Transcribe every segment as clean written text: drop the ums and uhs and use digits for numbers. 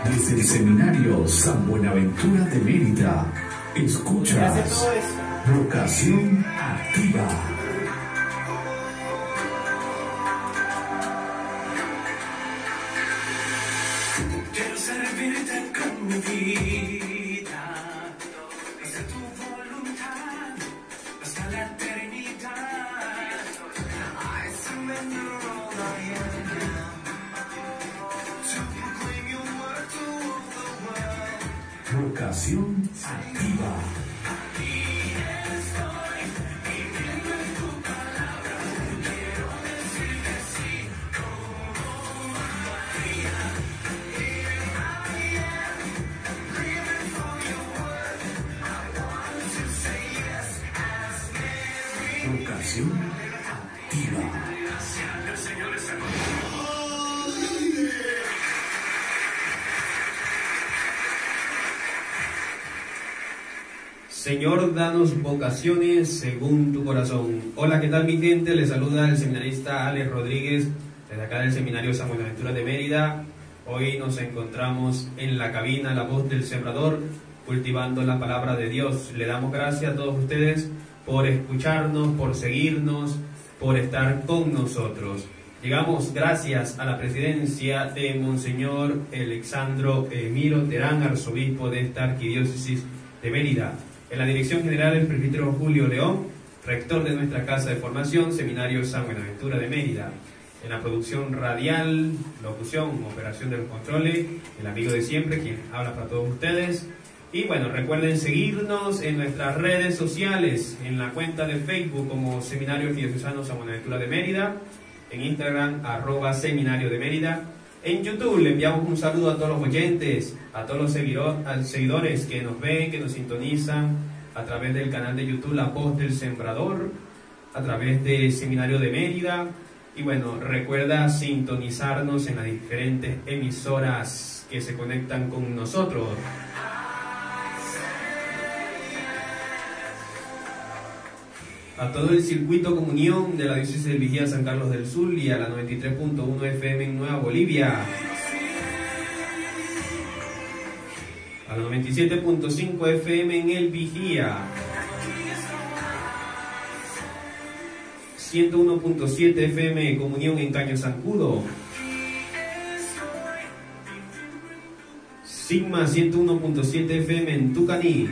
Desde el Seminario San Buenaventura de Mérida, escuchas Vocación Activa. Quiero servirte con mi vida, hacer tu voluntad hasta la eternidad. I surrender all I am to proclaim your word to all the world. Vocación Activa. Vocación Activa. Señor, danos vocaciones según tu corazón. Hola, ¿qué tal mi gente? Les saluda el seminarista Alex Rodríguez desde acá del Seminario San Buenaventura de Mérida. Hoy nos encontramos en la cabina La Voz del Sembrador, cultivando la palabra de Dios. Le damos gracias a todos ustedes por escucharnos, por seguirnos, por estar con nosotros. Llegamos gracias a la presidencia de Monseñor Alexandro Emiro Terán, arzobispo de esta arquidiócesis de Mérida. En la dirección general el presbítero Julio León, rector de nuestra casa de formación, Seminario San Buenaventura de Mérida. En la producción radial, locución, operación de los controles, el amigo de siempre, quien habla para todos ustedes. Y bueno, recuerden seguirnos en nuestras redes sociales, en la cuenta de Facebook como Seminario Arquidiocesano San Buenaventura de Mérida, en Instagram @Seminario de Mérida. En YouTube le enviamos un saludo a todos los oyentes, a todos los seguidores que nos ven, que nos sintonizan a través del canal de YouTube La Voz del Sembrador, a través de Seminario de Mérida. Y bueno, recuerda sintonizarnos en las diferentes emisoras que se conectan con nosotros. A todo el circuito comunión de la diócesis de Vigía San Carlos del Sur y a la 93.1 FM en Nueva Bolivia. A la 97.5 FM en El Vigía. 101.7 FM comunión en Caño Zancudo. Sigma 101.7 FM en Tucaní.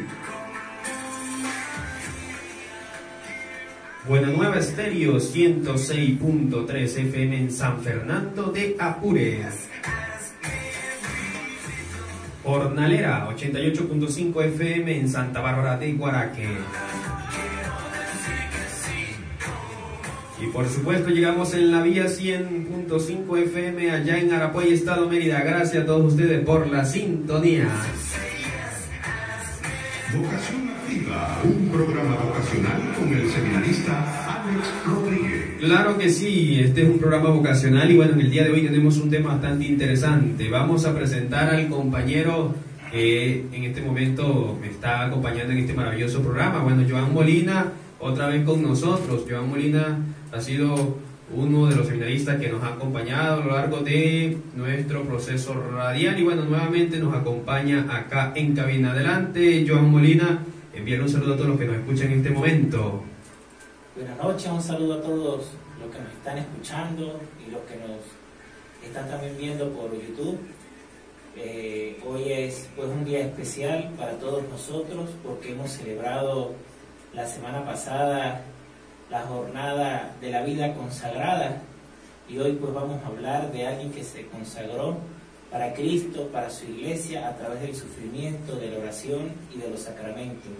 Buena Nueva Estéreo 106.3 FM en San Fernando de Apure. Hornalera 88.5 FM en Santa Bárbara de Guaraque. Y por supuesto llegamos en la vía 100.5 FM allá en Arapuey, Estado Mérida. Gracias a todos ustedes por la sintonía. Vocación Activa, un programa vocacional con el seminarista Alex Rodríguez. Claro que sí, este es un programa vocacional y bueno, en el día de hoy tenemos un tema bastante interesante. Vamos a presentar al compañero que en este momento me está acompañando en este maravilloso programa. Bueno, Joan Molina, otra vez con nosotros. Joan Molina ha sido uno de los seminaristas que nos ha acompañado a lo largo de nuestro proceso radial y bueno, nuevamente nos acompaña acá en cabina. Adelante, Joan Molina, envíale un saludo a todos los que nos escuchan en este momento. Buenas noches, un saludo a todos los que nos están escuchando y los que nos están también viendo por YouTube. Hoy es pues un día especial para todos nosotros porque hemos celebrado la semana pasada la jornada de la vida consagrada y hoy pues vamos a hablar de alguien que se consagró para Cristo, para su iglesia a través del sufrimiento, de la oración y de los sacramentos.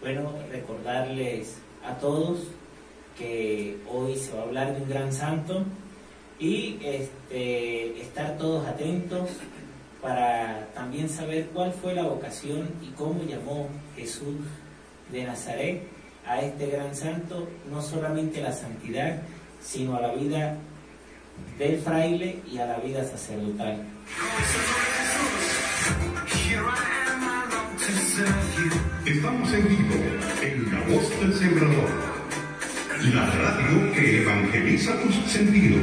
Bueno, recordarles a todos que hoy se va a hablar de un gran santo y estar todos atentos para también saber cuál fue la vocación y cómo llamó Jesús de Nazaret a este gran santo, no solamente a la santidad, sino a la vida del fraile y a la vida sacerdotal. Estamos en vivo en La Voz del Sembrador, la radio que evangeliza tus sentidos.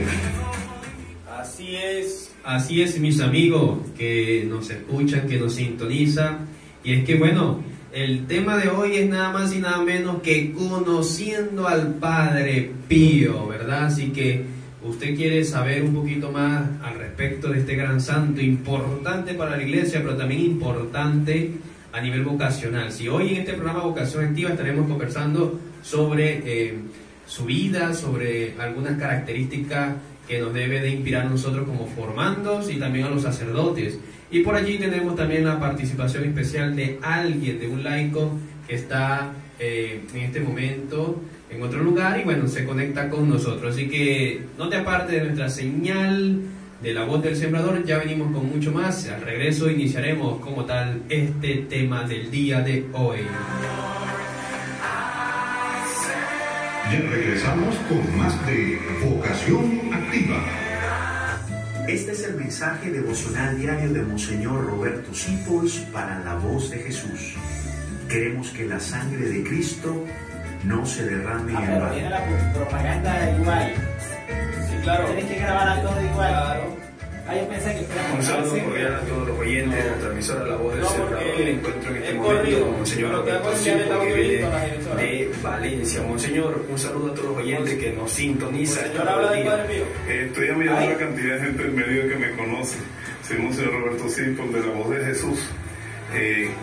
Así es, Así es, mis amigos que nos escuchan, que nos sintonizan. Y es que, bueno, el tema de hoy es nada más y nada menos que conociendo al Padre Pío, ¿verdad? Así que usted quiere saber un poquito más al respecto de este gran santo, importante para la iglesia, pero también importante a nivel vocacional. Si hoy en este programa Vocación Activa estaremos conversando sobre su vida, sobre algunas características que nos debe de inspirar a nosotros como formandos y también a los sacerdotes. Y por allí tenemos también la participación especial de alguien, de un laico que está en este momento en otro lugar y bueno, se conecta con nosotros. Así que no te apartes de nuestra señal de la voz del sembrador, ya venimos con mucho más. Al regreso iniciaremos como tal este tema del día de hoy. Ya regresamos con más de Vocación Activa. Este es el mensaje devocional diario de Monseñor Roberto Sipols para la voz de Jesús. Queremos que la sangre de Cristo no se derrame en Pero vano. tiene la propaganda igual. Sí, claro. Tienes que grabar todo igual. Claro. Yo pensé que fuera Un saludo cordial a todos los oyentes de la transmisora La Voz del Sembrador. Me encuentro en este momento con Monseñor Roberto Sipols, que viene de Valencia. Monseñor, un saludo a todos los oyentes que nos sintonizan cada día. Estoy admirando la cantidad de gente en medio que me conoce. Soy Monseñor Roberto Sipols de La Voz de Jesús.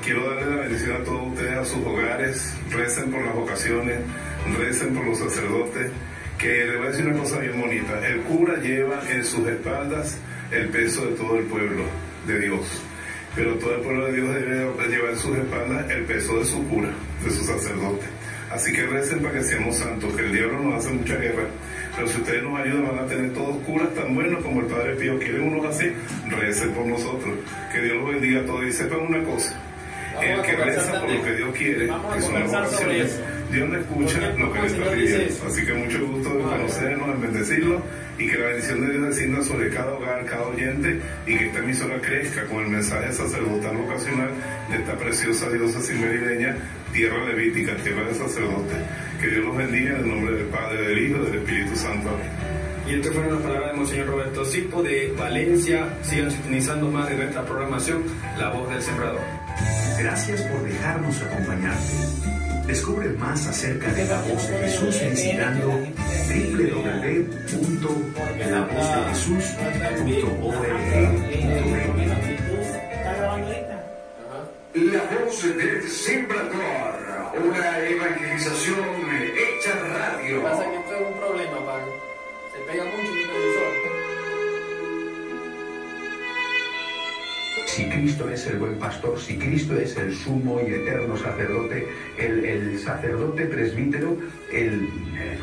Quiero darle la bendición a todos ustedes, a sus hogares. Recen por las vocaciones, recen por los sacerdotes. Que les voy a decir una cosa bien bonita. El cura lleva en sus espaldas el peso de todo el pueblo de Dios, pero todo el pueblo de Dios debe llevar en sus espaldas el peso de su cura, de su sacerdote. Así que recen para que seamos santos, que el diablo nos hace mucha guerra, pero si ustedes nos ayudan van a tener todos curas tan buenos como el Padre Pío. ¿Quieren unos así? Recen por nosotros, que Dios los bendiga a todos. Y sepan una cosa, el que reza por lo que Dios quiere, que son las vocaciones, Dios no escucha lo que le está pidiendo. Así que mucho gusto en conocernos, en bendecirlo, y que la bendición de Dios descienda sobre cada hogar, cada oyente, y que esta emisora crezca con el mensaje sacerdotal vocacional de esta preciosa diócesis merideña, tierra levítica, tierra de sacerdotes. Que Dios los bendiga en el nombre del Padre, del Hijo y del Espíritu Santo. Amén. Y estas fueron las palabras de Monseñor Roberto Sipols de Valencia. Sigan sintonizando más de nuestra programación, La Voz del Sembrador. Gracias por dejarnos acompañarte. Descubre más acerca de la voz de Jesús visitando www.lavozdejesús.org.be. La Voz del Sembrador, una evangelización hecha radio. Pasa que esto es un problema, Pablo. Se pega mucho en el televisor. Si Cristo es el buen pastor, si Cristo es el sumo y eterno sacerdote, el sacerdote presbítero, el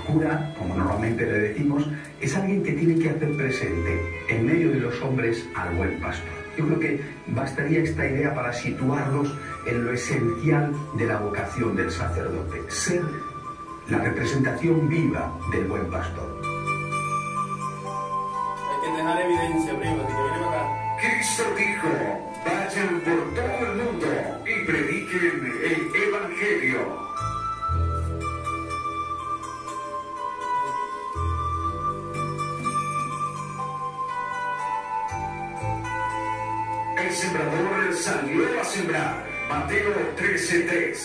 cura, como normalmente le decimos, es alguien que tiene que hacer presente en medio de los hombres al buen pastor. Yo creo que bastaría esta idea para situarlos en lo esencial de la vocación del sacerdote, ser la representación viva del buen pastor. Hay que dejar evidencia, primo, que viene para acá. Cristo dijo, vayan por todo el mundo y prediquen el Evangelio. El sembrador salió a sembrar. Mateo 13:3.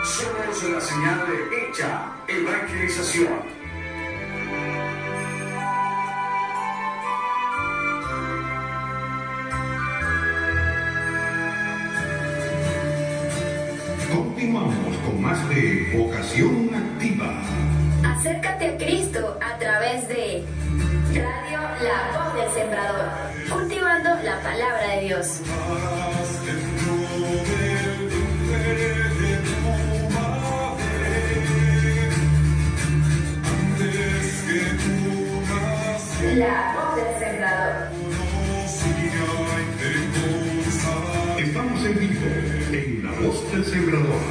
Somos la señal hecha evangelización. Continuamos con más de Vocación Activa. Acércate a Cristo a través de Radio La Voz del Sembrador, cultivando la palabra de Dios. La Voz del Sembrador. Estamos en vivo en La Voz del Sembrador.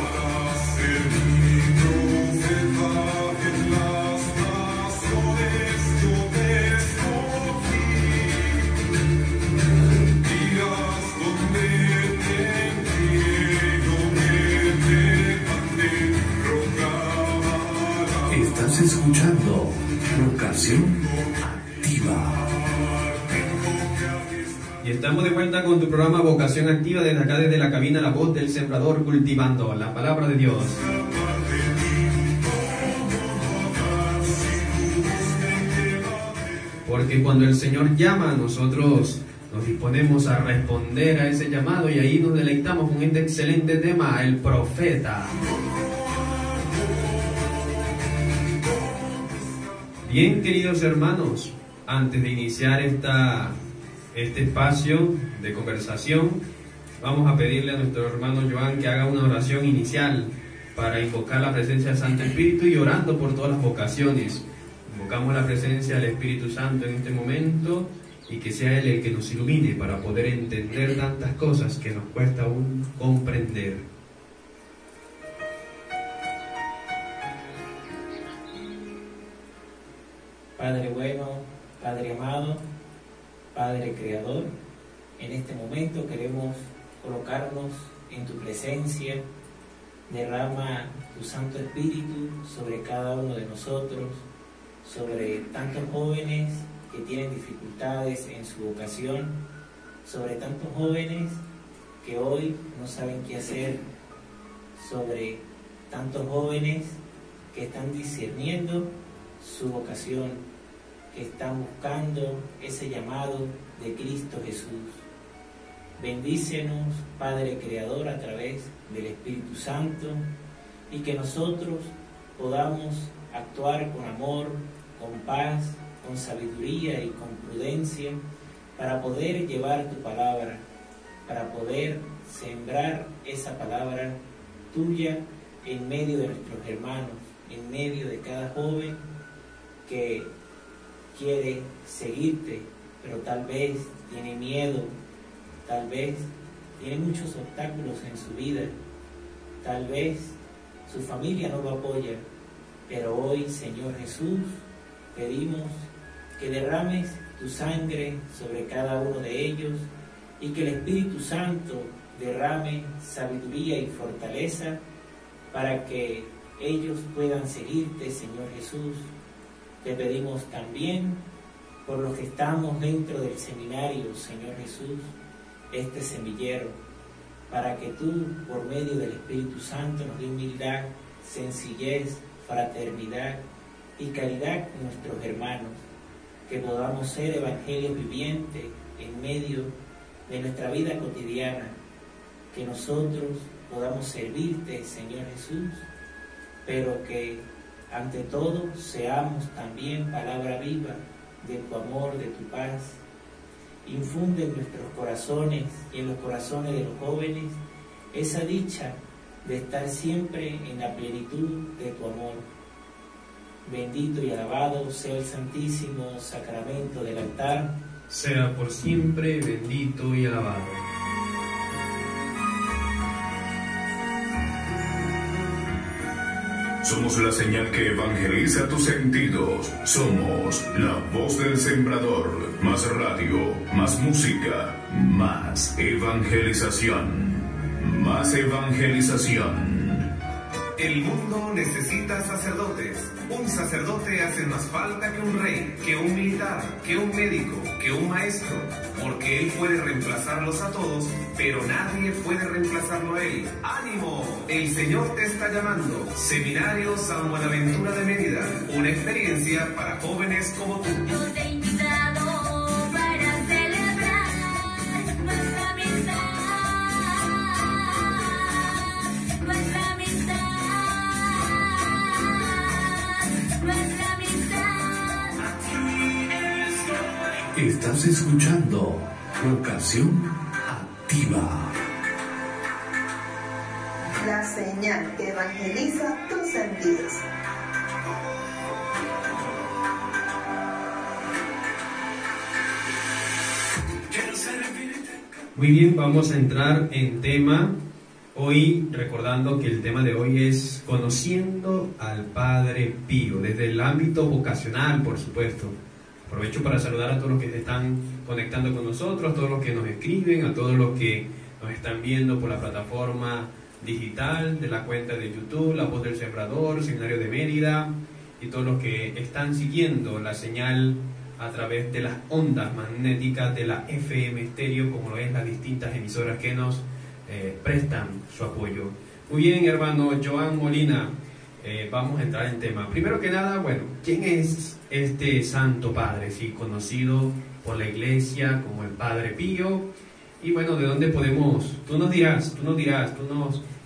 Vocación Activa. Y estamos de vuelta con tu programa Vocación Activa desde acá, desde la cabina La Voz del Sembrador, cultivando la palabra de Dios. Porque cuando el Señor llama, nosotros nos disponemos a responder a ese llamado, y ahí nos deleitamos con este excelente tema, el profeta. Bien, queridos hermanos, antes de iniciar este espacio de conversación, vamos a pedirle a nuestro hermano Joan que haga una oración inicial para invocar la presencia del Santo Espíritu, y orando por todas las vocaciones. Invocamos la presencia del Espíritu Santo en este momento, y que sea Él el que nos ilumine para poder entender tantas cosas que nos cuesta aún comprender. Padre bueno, Padre amado, Padre creador, en este momento queremos colocarnos en tu presencia. Derrama tu Santo Espíritu sobre cada uno de nosotros, sobre tantos jóvenes que tienen dificultades en su vocación, sobre tantos jóvenes que hoy no saben qué hacer, sobre tantos jóvenes que están discerniendo su vocación, que están buscando ese llamado de Cristo Jesús. Bendícenos, Padre Creador, a través del Espíritu Santo, y que nosotros podamos actuar con amor, con paz, con sabiduría y con prudencia, para poder llevar tu palabra, para poder sembrar esa palabra tuya en medio de nuestros hermanos, en medio de cada joven que quiere seguirte, pero tal vez tiene miedo, tal vez tiene muchos obstáculos en su vida, tal vez su familia no lo apoya, pero hoy, Señor Jesús, pedimos que derrames tu sangre sobre cada uno de ellos, y que el Espíritu Santo derrame sabiduría y fortaleza para que ellos puedan seguirte, Señor Jesús. Te pedimos también por los que estamos dentro del seminario, Señor Jesús, este semillero, para que tú, por medio del Espíritu Santo, nos dé humildad, sencillez, fraternidad y caridad con nuestros hermanos, que podamos ser evangelios vivientes en medio de nuestra vida cotidiana, que nosotros podamos servirte, Señor Jesús, pero que ante todo seamos también palabra viva de tu amor, de tu paz. Infunde en nuestros corazones y en los corazones de los jóvenes esa dicha de estar siempre en la plenitud de tu amor. Bendito y alabado sea el santísimo sacramento del altar. Sea por siempre bendito y alabado. Somos la señal que evangeliza tus sentidos. Somos la voz del sembrador. Más radio, más música, más evangelización. Más evangelización. El mundo necesita sacerdotes. Un sacerdote hace más falta que un rey, que un militar, que un médico, que un maestro, porque él puede reemplazarlos a todos, pero nadie puede reemplazarlo a él. ¡Ánimo! El Señor te está llamando. Seminario San Buenaventura de Mérida, una experiencia para jóvenes como tú. Yo te he invitado para celebrar nuestra amistad, nuestra amistad, nuestra amistad. Estás escuchando Vocación Activa. La señal que evangeliza tus sentidos. Muy bien, vamos a entrar en tema hoy, recordando que el tema de hoy es conociendo al Padre Pío, desde el ámbito vocacional, por supuesto. Aprovecho para saludar a todos los que se están conectando con nosotros, a todos los que nos escriben, a todos los que nos están viendo por la plataforma digital de la cuenta de YouTube, La Voz del Sembrador, Seminario de Mérida, y todos los que están siguiendo la señal a través de las ondas magnéticas de la FM Estéreo, como lo es las distintas emisoras que nos prestan su apoyo. Muy bien, hermano Joan Molina, vamos a entrar en tema. Primero que nada, bueno, ¿quién es este Santo Padre? Sí, conocido por la Iglesia como el Padre Pío. Y bueno, ¿de dónde podemos? Tú nos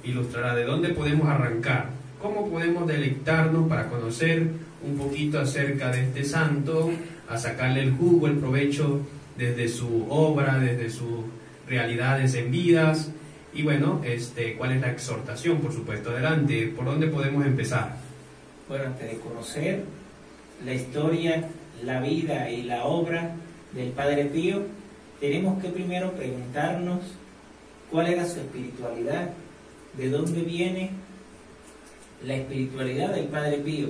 ilustrarás de dónde podemos arrancar. ¿Cómo podemos deleitarnos para conocer un poquito acerca de este santo, a sacarle el jugo, el provecho desde su obra, desde sus realidades en vidas? Y bueno, ¿cuál es la exhortación, por supuesto? Adelante, ¿por dónde podemos empezar? Bueno, antes de conocer la historia, la vida y la obra del Padre Pío, tenemos que primero preguntarnos cuál era su espiritualidad, de dónde viene la espiritualidad del Padre Pío.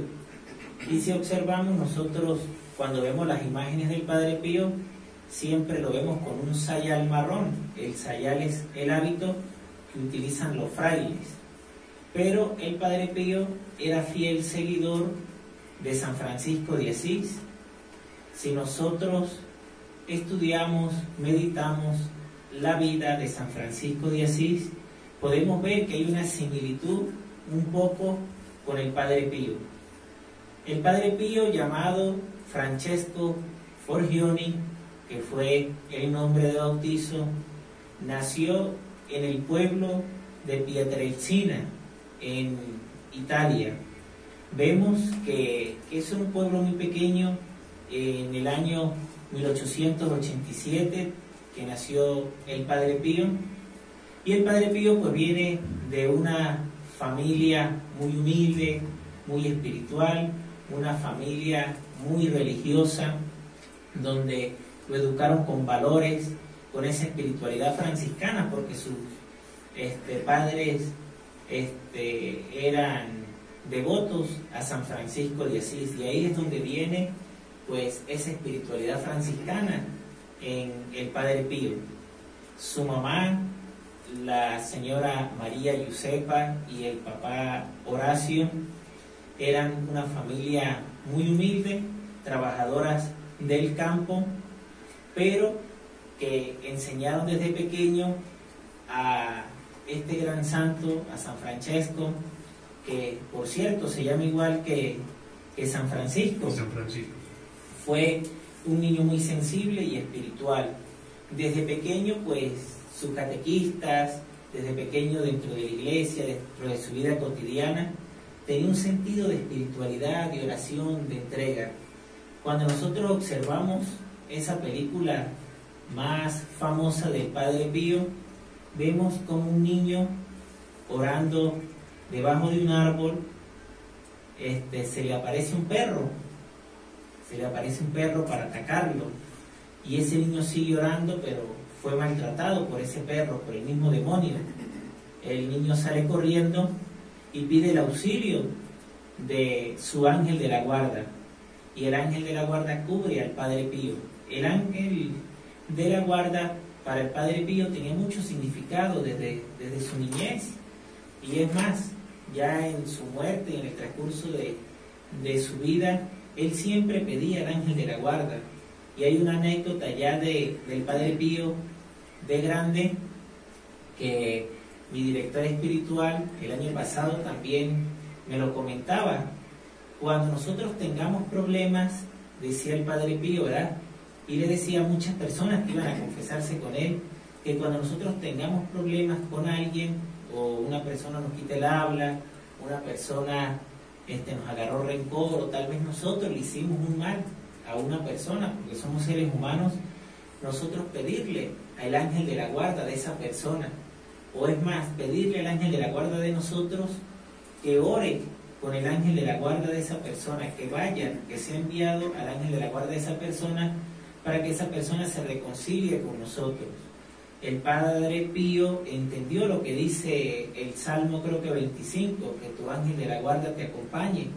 Y si observamos nosotros, cuando vemos las imágenes del Padre Pío, siempre lo vemos con un sayal marrón. El sayal es el hábito que utilizan los frailes. Pero el Padre Pío era fiel seguidor de San Francisco de Asís. Si nosotros estudiamos, meditamos la vida de San Francisco de Asís, podemos ver que hay una similitud un poco con el Padre Pío. El Padre Pío, llamado Francesco Forgioni, que fue el nombre de bautizo, nació en el pueblo de Pietrelcina, en Italia. Vemos que es un pueblo muy pequeño. En el año 1887 que nació el Padre Pío, y el Padre Pío pues viene de una familia muy humilde, muy espiritual, una familia muy religiosa, donde lo educaron con valores, con esa espiritualidad franciscana, porque sus padres eran devotos a San Francisco de Asís, y ahí es donde viene pues esa espiritualidad franciscana en el Padre Pío. Su mamá, la señora María Josepa, y el papá Horacio eran una familia muy humilde, trabajadoras del campo, pero que enseñaron desde pequeño a este gran santo, a San Francesco, que por cierto se llama igual que San Francisco. Fue un niño muy sensible y espiritual. Desde pequeño, pues, sus catequistas, desde pequeño dentro de la iglesia, dentro de su vida cotidiana, tenía un sentido de espiritualidad, de oración, de entrega. Cuando nosotros observamos esa película más famosa del Padre Pío, vemos como un niño orando debajo de un árbol, se le aparece un perro. Para atacarlo, y ese niño sigue orando, pero fue maltratado por ese perro, por el mismo demonio. El niño sale corriendo y pide el auxilio de su ángel de la guarda, y el ángel de la guarda cubre al Padre Pío. El ángel de la guarda para el Padre Pío tenía mucho significado desde su niñez, y es más, ya en su muerte, en el transcurso de su vida, él siempre pedía al ángel de la guarda. Y hay una anécdota ya del Padre Pío de grande, que mi director espiritual el año pasado también me lo comentaba. Cuando nosotros tengamos problemas, decía el Padre Pío, ¿verdad? Y le decía a muchas personas que iban a confesarse con él, que cuando nosotros tengamos problemas con alguien, o una persona nos quite el habla, una persona nos agarró rencor, o tal vez nosotros le hicimos un mal a una persona, porque somos seres humanos, nosotros pedirle al ángel de la guarda de esa persona, o es más, pedirle al ángel de la guarda de nosotros que ore con el ángel de la guarda de esa persona, que vaya, que sea enviado al ángel de la guarda de esa persona, para que esa persona se reconcilie con nosotros. El Padre Pío entendió lo que dice el Salmo, creo que 25, que tu ángel de la guarda te acompañe,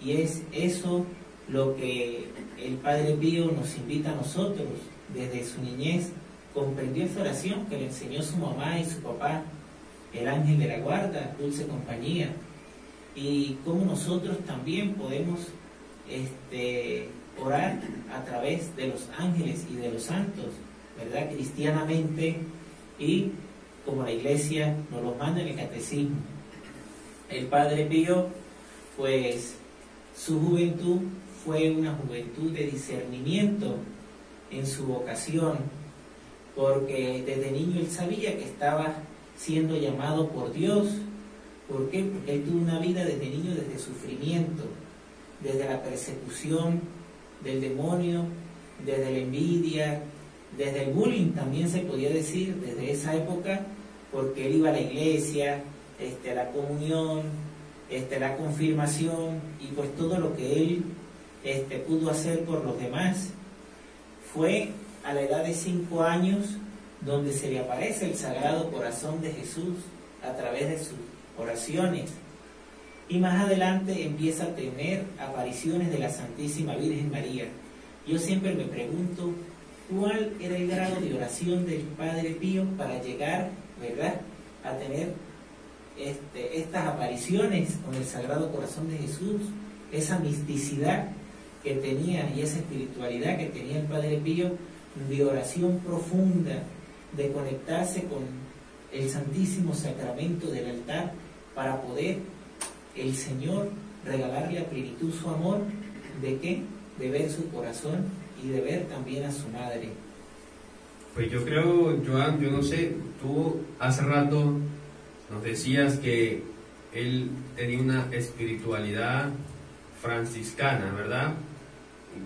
y es eso lo que el Padre Pío nos invita a nosotros. Desde su niñez comprendió esa oración que le enseñó su mamá y su papá, el ángel de la guarda, dulce compañía, y cómo nosotros también podemos orar a través de los ángeles y de los santos, ¿verdad? Cristianamente, y como la Iglesia nos lo manda en el Catecismo. El Padre Pío, pues su juventud fue una juventud de discernimiento en su vocación, porque desde niño él sabía que estaba siendo llamado por Dios. ¿Por qué? Porque él tuvo una vida desde niño, desde sufrimiento, desde la persecución del demonio, desde la envidia, desde el bullying también se podía decir, desde esa época, porque él iba a la iglesia, a la comunión, la confirmación, y pues todo lo que él pudo hacer por los demás. Fue a la edad de 5 años donde se le aparece el Sagrado Corazón de Jesús a través de sus oraciones, y más adelante empieza a tener apariciones de la Santísima Virgen María. Yo siempre me pregunto cuál era el grado de oración del Padre Pío para llegar, ¿verdad?, a tener estas apariciones con el Sagrado Corazón de Jesús, esa misticidad que tenía y esa espiritualidad que tenía el Padre Pío de oración profunda, de conectarse con el Santísimo Sacramento del altar para poder el Señor regalarle a plenitud su amor. ¿De qué? De ver su corazón y de ver también a su madre. Pues yo creo, Joan, yo no sé, tú hace rato nos decías que él tenía una espiritualidad franciscana, ¿verdad?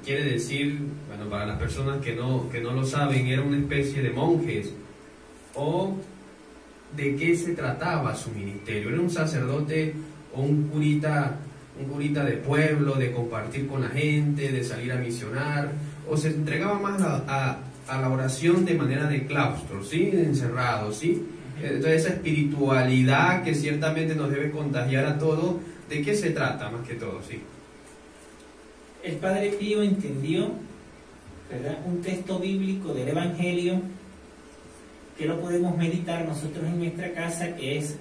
Quiere decir, bueno, para las personas que no lo saben, era una especie de monjes. ¿O de qué se trataba su ministerio? ¿Era un sacerdote o un curita de pueblo, de compartir con la gente, de salir a misionar? ¿O se entregaba más a la oración de manera de claustro, ¿sí? Encerrado, ¿sí? Entonces esa espiritualidad que ciertamente nos debe contagiar a todos, ¿de qué se trata más que todo? ¿Sí? El Padre Pío entendió, ¿verdad?, un texto bíblico del Evangelio que lo podemos meditar nosotros en nuestra casa, que es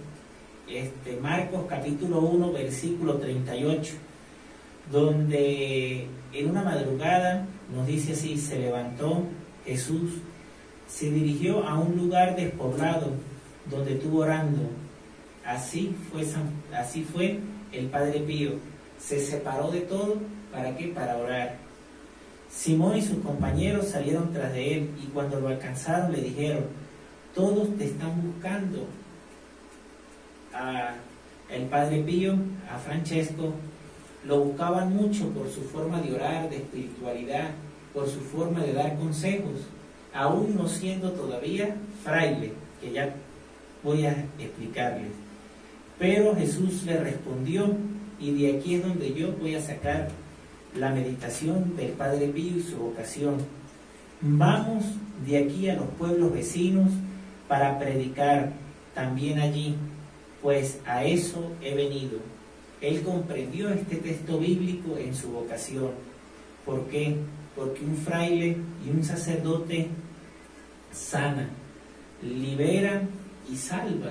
Marcos capítulo 1 versículo 38, donde en una madrugada nos dice así: se levantó Jesús, se dirigió a un lugar despoblado donde estuvo orando. Así fue el Padre Pío, se separó de todo. ¿Para qué? Para orar. Simón y sus compañeros salieron tras de él, y cuando lo alcanzaron le dijeron: todos te están buscando. El Padre Pío, a Francesco, lo buscaban mucho por su forma de orar, de espiritualidad, por su forma de dar consejos, aún no siendo todavía fraile, que ya voy a explicarles. Pero Jesús le respondió, y de aquí es donde yo voy a sacar la meditación del Padre Pío y su vocación. Vamos de aquí a los pueblos vecinos para predicar también allí, pues a eso he venido. Él comprendió este texto bíblico en su vocación. ¿Por qué? Porque un fraile y un sacerdote sana, libera y salva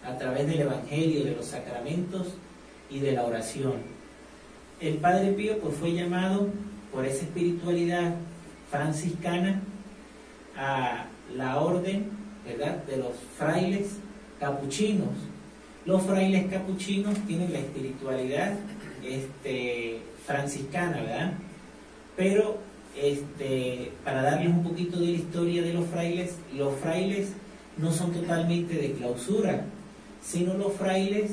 a través del Evangelio, de los sacramentos y de la oración. El Padre Pío pues fue llamado por esa espiritualidad franciscana a la orden, ¿verdad?, de los frailes capuchinos. Los frailes capuchinos tienen la espiritualidad franciscana, ¿verdad? Pero para darles un poquito de la historia de los frailes no son totalmente de clausura, sino los frailes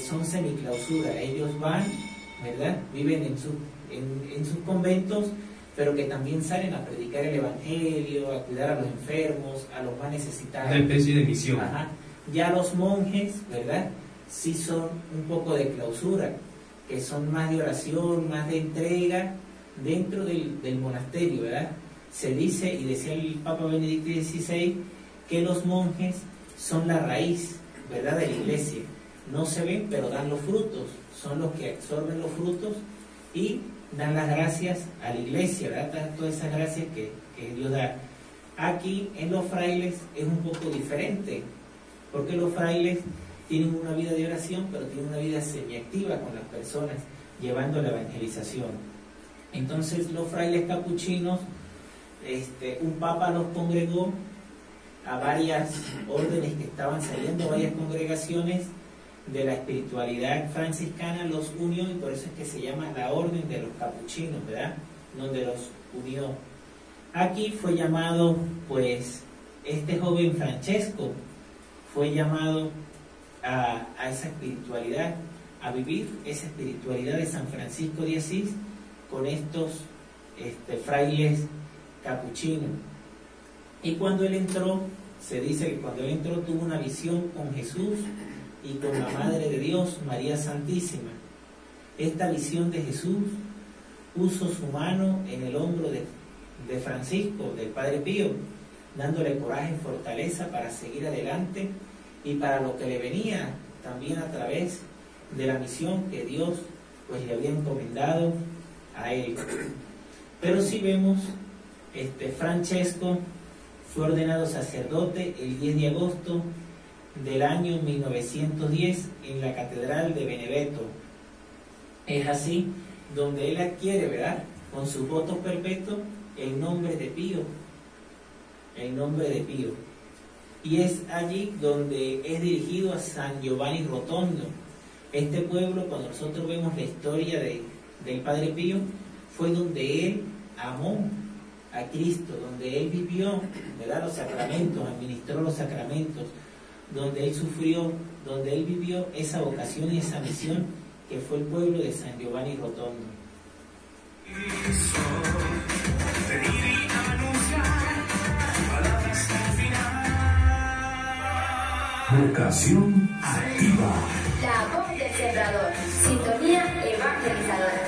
son semiclausura. Ellos van, ¿verdad?, viven en sus conventos, pero que también salen a predicar el Evangelio, a cuidar a los enfermos, a los más necesitados. Una especie de misión. Ajá. Ya los monjes, ¿verdad?, sí son un poco de clausura, que son más de oración, más de entrega dentro del monasterio, ¿verdad? Se dice, y decía el Papa Benedicto XVI, que los monjes son la raíz, ¿verdad?, de la iglesia. No se ven, pero dan los frutos, son los que absorben los frutos y dan las gracias a la iglesia, ¿verdad? Todas esas gracias que Dios da. Aquí en los frailes es un poco diferente, porque los frailes tienen una vida de oración, pero tienen una vida semiactiva con las personas. llevando la evangelización. Entonces los frailes capuchinos, un papa los congregó a varias órdenes que estaban saliendo, varias congregaciones de la espiritualidad franciscana, los unió, y por eso es que se llama la orden de los capuchinos, ¿verdad? Donde los unió. Aquí fue llamado, pues, este joven Francesco fue llamado a esa espiritualidad, a vivir esa espiritualidad de San Francisco de Asís con estos frailes capuchinos. Y cuando él entró, se dice que cuando él entró tuvo una visión con Jesús y con la Madre de Dios, María Santísima. Esta visión de Jesús puso su mano en el hombro de Francisco, del Padre Pío, dándole coraje y fortaleza para seguir adelante y para lo que le venía también a través de la misión que Dios pues le había encomendado a él. Pero si vemos, Francesco fue ordenado sacerdote el 10 de agosto del año 1910 en la Catedral de Beneveto. Es así donde él adquiere, ¿verdad?, con sus votos perpetuos, el nombre de Pío. El nombre de Pío. Y es allí donde es dirigido a San Giovanni Rotondo. Este pueblo, cuando nosotros vemos la historia del Padre Pío, fue donde él amó a Cristo, donde él vivió, ¿verdad?, los sacramentos, administró los sacramentos, donde él sufrió, donde él vivió esa vocación y esa misión que fue el pueblo de San Giovanni Rotondo. Vocación activa. La voz del sembrador. Sintonía evangelizadora.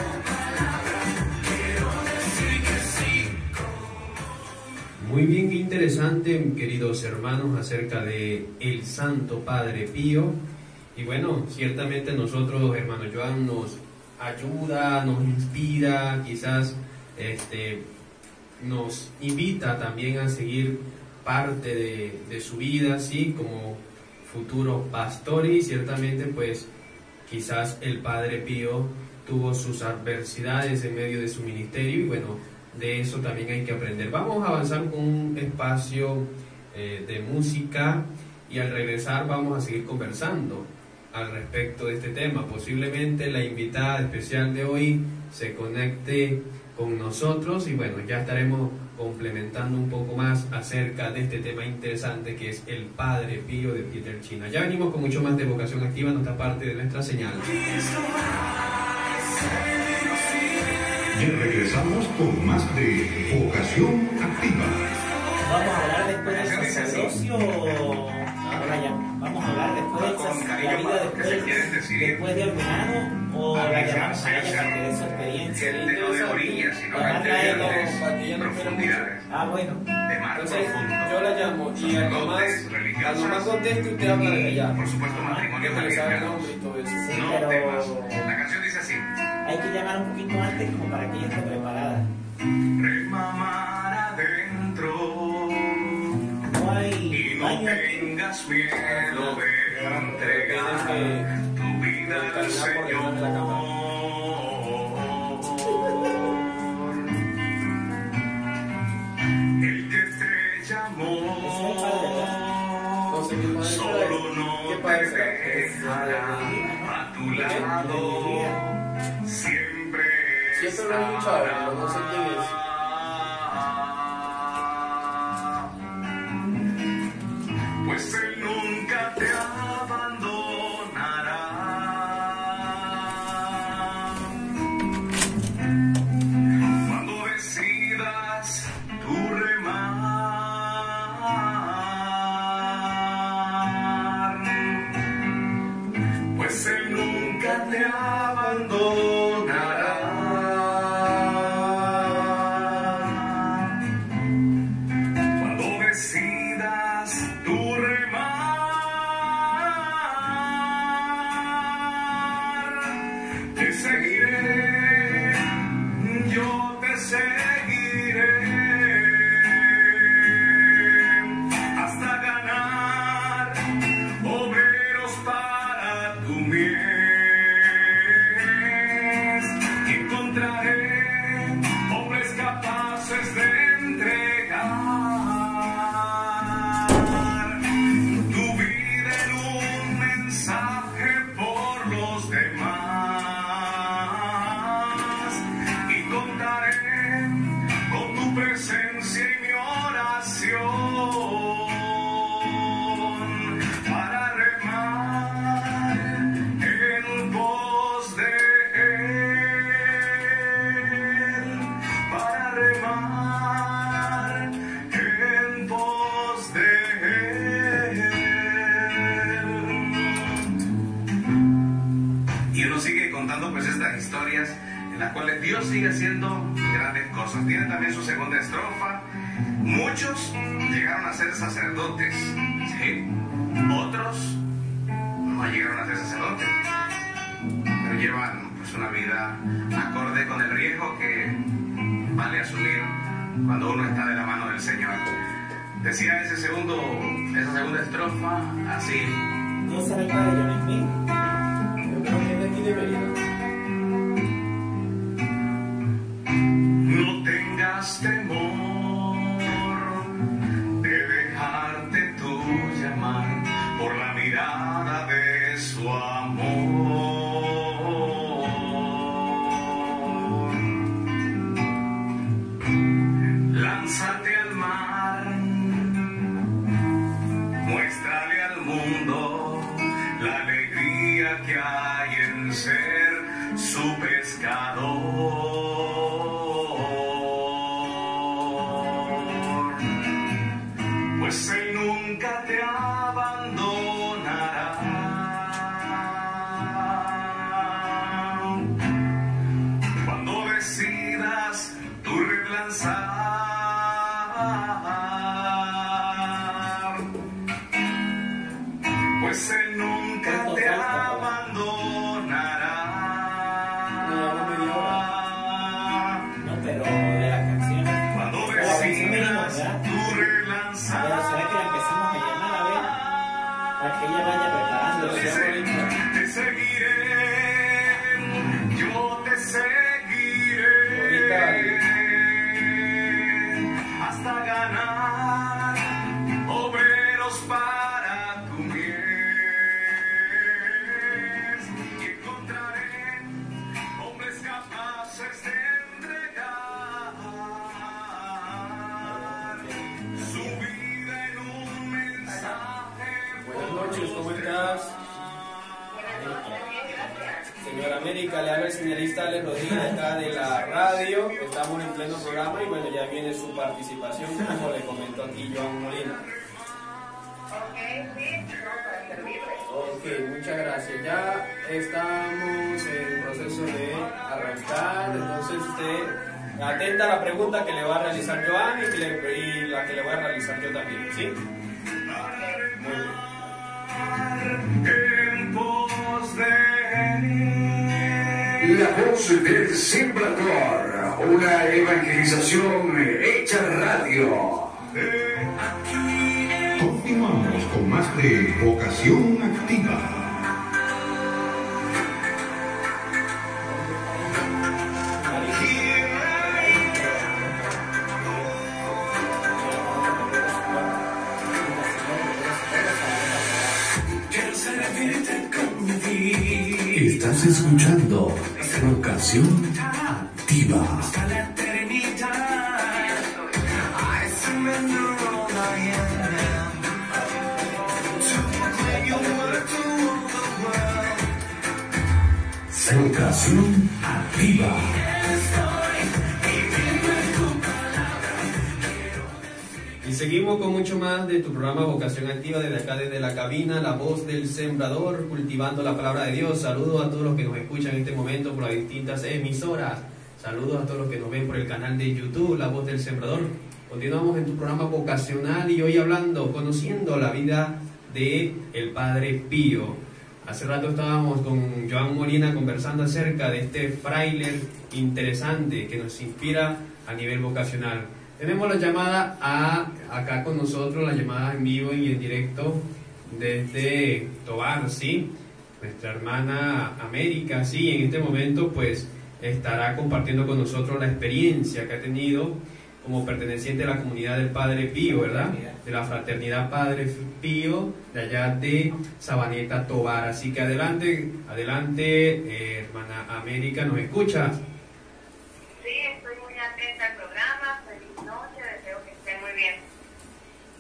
Muy bien, qué interesante, queridos hermanos, acerca de el Santo Padre Pío. Y bueno, ciertamente nosotros, hermano Joan, nos ayuda, nos inspira, quizás nos invita también a seguir parte de su vida, ¿sí?, como futuro pastor. Y ciertamente pues quizás el Padre Pío tuvo sus adversidades en medio de su ministerio, y bueno, de eso también hay que aprender. Vamos a avanzar con un espacio de música, y al regresar vamos a seguir conversando al respecto de este tema. Posiblemente la invitada especial de hoy se conecte con nosotros, y bueno, ya estaremos complementando un poco más acerca de este tema interesante que es el Padre Pío de Pietrelcina. Ya venimos con mucho más de Vocación Activa en otra parte de nuestra señal. Ya regresamos con más de Vocación Activa. Vamos a hablar después del sacerdocio. Vamos a hablar después de la vida después de ordenado, o la llamamos a ella para que dé su experiencia. De teoría, sino de profundidades. Bueno. Entonces yo la llamo, y al nomás conteste, usted habla de allá. Por supuesto, matrimonio religioso. Sí, no pero temas. La canción dice así. Hay que llamar un poquito antes como para que ella esté preparada. Remamar adentro. No hay Y no tengas miedo de entregar tu vida al Señor. El que te llamó solo no te dejará a tu lado. Siempre lo he escuchado, pero no sé quién es. Pues Él nunca te abandonará. Cuando decidas tú remar, pues Él nunca te abandonará. Cuando decidas tú remar, te seguiré, yo te seguiré, hasta ganar obreros para tu mies. estas historias en las cuales Dios sigue haciendo grandes cosas. Tiene también su segunda estrofa. Muchos llegaron a ser sacerdotes, ¿sí? Otros no llegaron a ser sacerdotes, pero llevan pues una vida acorde con el riesgo que vale asumir cuando uno está de la mano del Señor. Decía esa segunda estrofa así. ¿No será el padre John Smith? Yo creo que es de aquí de Mérida. No tengas temor de dejarte tú llamar por la mirada de su amor. Lánzate al mar, muéstrale al mundo la alegría que hay en ser su pescador. Pues Él nunca te abandonará. Cuando decidas tú relanzar, pues Él nunca te abandonará. No, pero de la canción. Cuando De la canción venimos, decidas ¿verdad? tú Pero relanzar, ¿será que la empezamos a llamar a ver? Para que ella vaya preparándose. te seguiré, yo te seguiré hasta ganar obreros para tu mies, y encontraré hombres capaces de entregar su vida en un mensaje. Buenas noches, ¿cómo estás? Señora América, le habla el señorista Alex Rodríguez acá de la radio. Estamos en pleno programa y bueno, ya viene su participación, como le comentó aquí Joan Molina. Ok, muchas gracias. Ya estamos en proceso de arrancar, entonces usted atenta a la pregunta que le va a realizar Joan y la que le voy a realizar yo también, ¿sí? Muy bien. En pos de La voz del sembrador, una evangelización hecha radio. Continuamos con más de Vocación Activa. Estás escuchando Vocación Activa. Vocación Activa. Y seguimos con mucho más de tu programa Vocación Activa desde acá, desde la cabina, la voz del sembrador, cultivando la palabra de Dios. Saludos a todos los que nos escuchan en este momento por las distintas emisoras. Saludos a todos los que nos ven por el canal de YouTube, La Voz del Sembrador. Continuamos en tu programa vocacional y hoy hablando, conociendo la vida de el Padre Pío. Hace rato estábamos con Joan Molina conversando acerca de este fraile interesante que nos inspira a nivel vocacional. Tenemos la llamada acá con nosotros, la llamada en vivo y en directo desde Tobar, ¿sí? Nuestra hermana América, sí, en este momento pues estará compartiendo con nosotros la experiencia que ha tenido como perteneciente a la comunidad del Padre Pío, ¿verdad? De la Fraternidad Padre Pío, de allá de Sabaneta, Tobar. Así que adelante, hermana América, ¿nos escucha? Sí, estoy muy atenta al programa. Feliz noche, deseo que estén muy bien.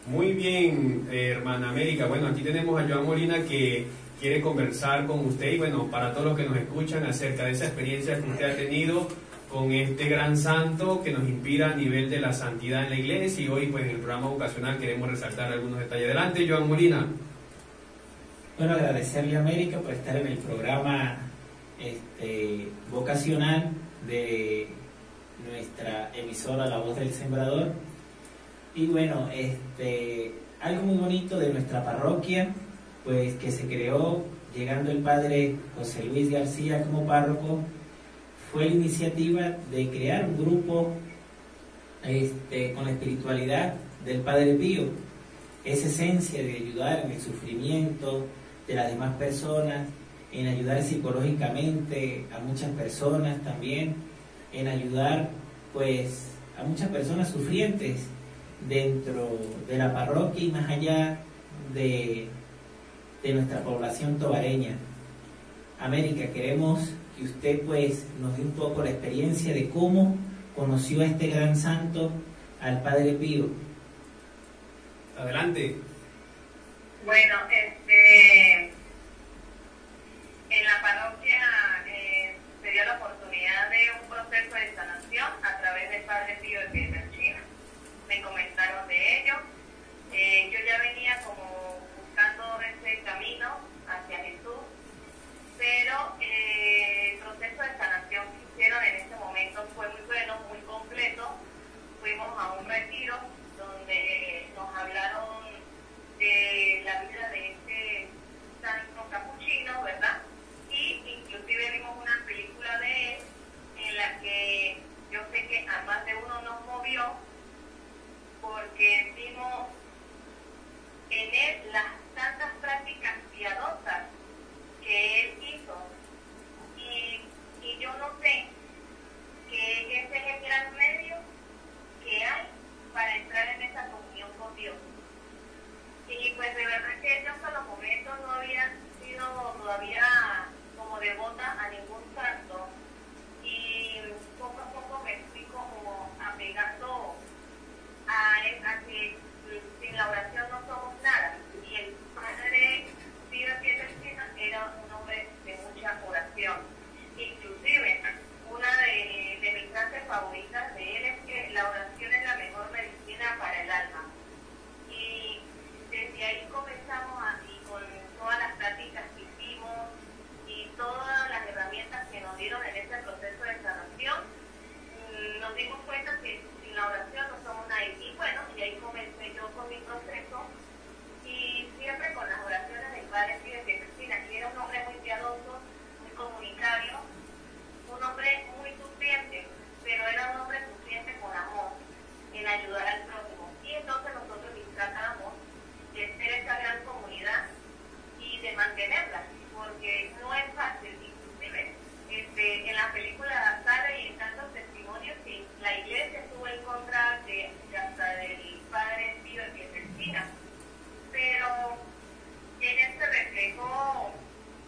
Muy bien, hermana América. Bueno, aquí tenemos a Joan Molina que quiere conversar con usted y bueno, para todos los que nos escuchan acerca de esa experiencia que usted ha tenido con este gran santo que nos inspira a nivel de la santidad en la iglesia, y hoy pues en el programa vocacional queremos resaltar algunos detalles. Adelante, Joan Molina. Bueno, agradecerle a América por estar en el programa vocacional de nuestra emisora La Voz del Sembrador. Y bueno, algo muy bonito de nuestra parroquia, pues que se creó llegando el padre José Luis García como párroco, fue la iniciativa de crear un grupo con la espiritualidad del Padre Pío, esa esencia de ayudar en el sufrimiento de las demás personas, en ayudar psicológicamente a muchas personas también, en ayudar pues a muchas personas sufrientes dentro de la parroquia y más allá de nuestra población tobareña. América, queremos que usted pues nos dé un poco la experiencia de cómo conoció a este gran santo, al Padre Pío. Adelante. Bueno, en la parroquia se dio la oportunidad de un proceso de sanación a través del Padre Pío de Pietrelcina. Me comentaron de ello. Yo ya venía como buscando ese camino hacia Jesús, pero el proceso de sanación que hicieron en ese momento fue muy bueno, muy completo. Fuimos a un retiro donde nos hablaron de la vida de este santo capuchino, ¿verdad? Y inclusive vimos una película de él en la que yo sé que a más de uno nos movió, porque vimos en él las tantas prácticas piadosas que él hizo, y yo no sé que ese es el gran medio que hay para entrar en esa comunión con Dios. Y pues de verdad que yo hasta los momentos no había sido todavía como devota a ningún santo, y poco a poco me fui como apegando a que sin la oración no somos nada. Y el Padre Pío Pietrelcina era un hombre de mucha oración. Inclusive, una de mis frases favoritas de él es que la oración es la mejor medicina para el alma. Y desde ahí comenzamos así, con todas las prácticas que hicimos y todas las herramientas que nos dieron en este proceso de sanación. Nos dimos cuenta que sin la oración no somos nadie. Y bueno, y ahí comencé yo con mi proceso, y siempre con las oraciones del Padre Pío de Pietrelcina, que era un hombre muy piadoso, muy comunitario, un hombre muy sufriente, pero era un hombre sufriente con amor, en ayudar al prójimo. Y entonces nosotros tratábamos de ser esa gran comunidad y de mantenerla, porque no es fácil. Inclusive en la película sale y en tantos testimonios que la iglesia estuvo en contra de hasta del Padre Pío de Pietrelcina, pero en él se reflejó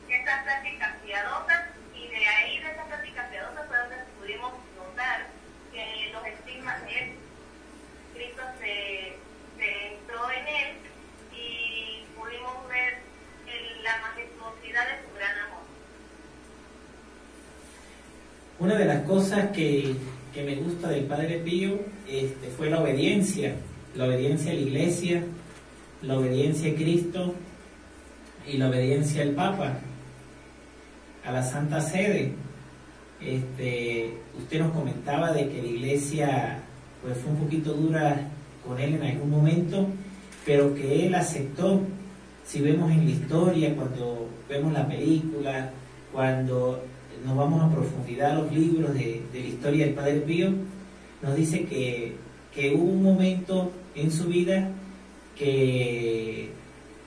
estas prácticas piadosas, y de ahí, de esas prácticas piadosas, fue donde pudimos notar que los estigmas de él, Cristo se entró en él, y pudimos ver la majestuosidad de su gran amor. Una de las cosas que me gusta del Padre Pío fue la obediencia a la Iglesia, la obediencia a Cristo y la obediencia al Papa, a la Santa Sede. Usted nos comentaba de que la Iglesia pues fue un poquito dura con él en algún momento, pero que él aceptó. Si vemos en la historia, cuando vemos la película, cuando nos vamos a profundidad a los libros de la historia del Padre Pío, nos dice que hubo un momento en su vida que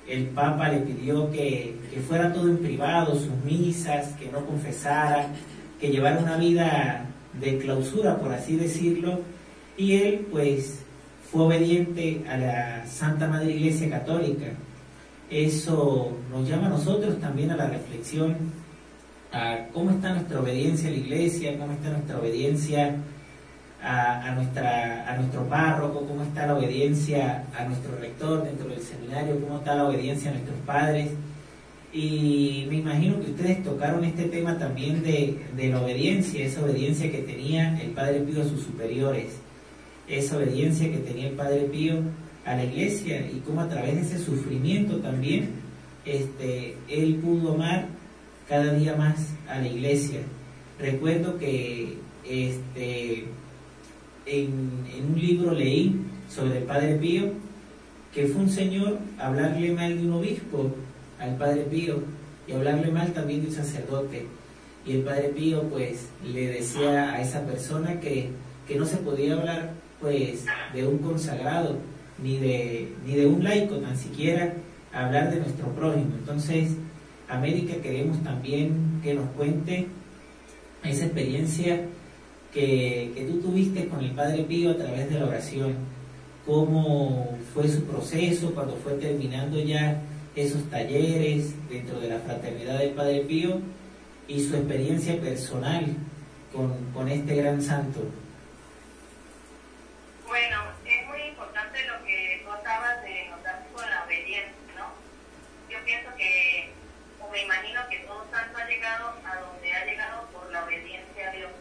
el Papa le pidió que fuera todo en privado, sus misas, que no confesara, que llevara una vida de clausura, por así decirlo, y él pues fue obediente a la Santa Madre Iglesia Católica. Eso nos llama a nosotros también a la reflexión, a cómo está nuestra obediencia a la Iglesia, cómo está nuestra obediencia a nuestro párroco, cómo está la obediencia a nuestro rector dentro del seminario, cómo está la obediencia a nuestros padres. Y me imagino que ustedes tocaron este tema también de la obediencia, esa obediencia que tenía el Padre Pío a sus superiores, esa obediencia que tenía el Padre Pío a la Iglesia, y cómo a través de ese sufrimiento también él pudo amar cada día más a la iglesia. Recuerdo que en un libro leí sobre el Padre Pío que fue un señor hablarle mal de un obispo al Padre Pío y hablarle mal también de un sacerdote, y el Padre Pío pues le decía a esa persona que no se podía hablar pues de un consagrado ni de un laico, tan siquiera hablar de nuestro prójimo. Entonces, América, queremos también que nos cuente esa experiencia que tú tuviste con el Padre Pío a través de la oración. ¿Cómo fue su proceso cuando fue terminando ya esos talleres dentro de la fraternidad del Padre Pío y su experiencia personal con este gran santo? Bueno, es muy importante lo que tú acabas de notar con la obediencia, ¿no? Yo pienso que, o me imagino que todo santo ha llegado a donde ha llegado por la obediencia a Dios,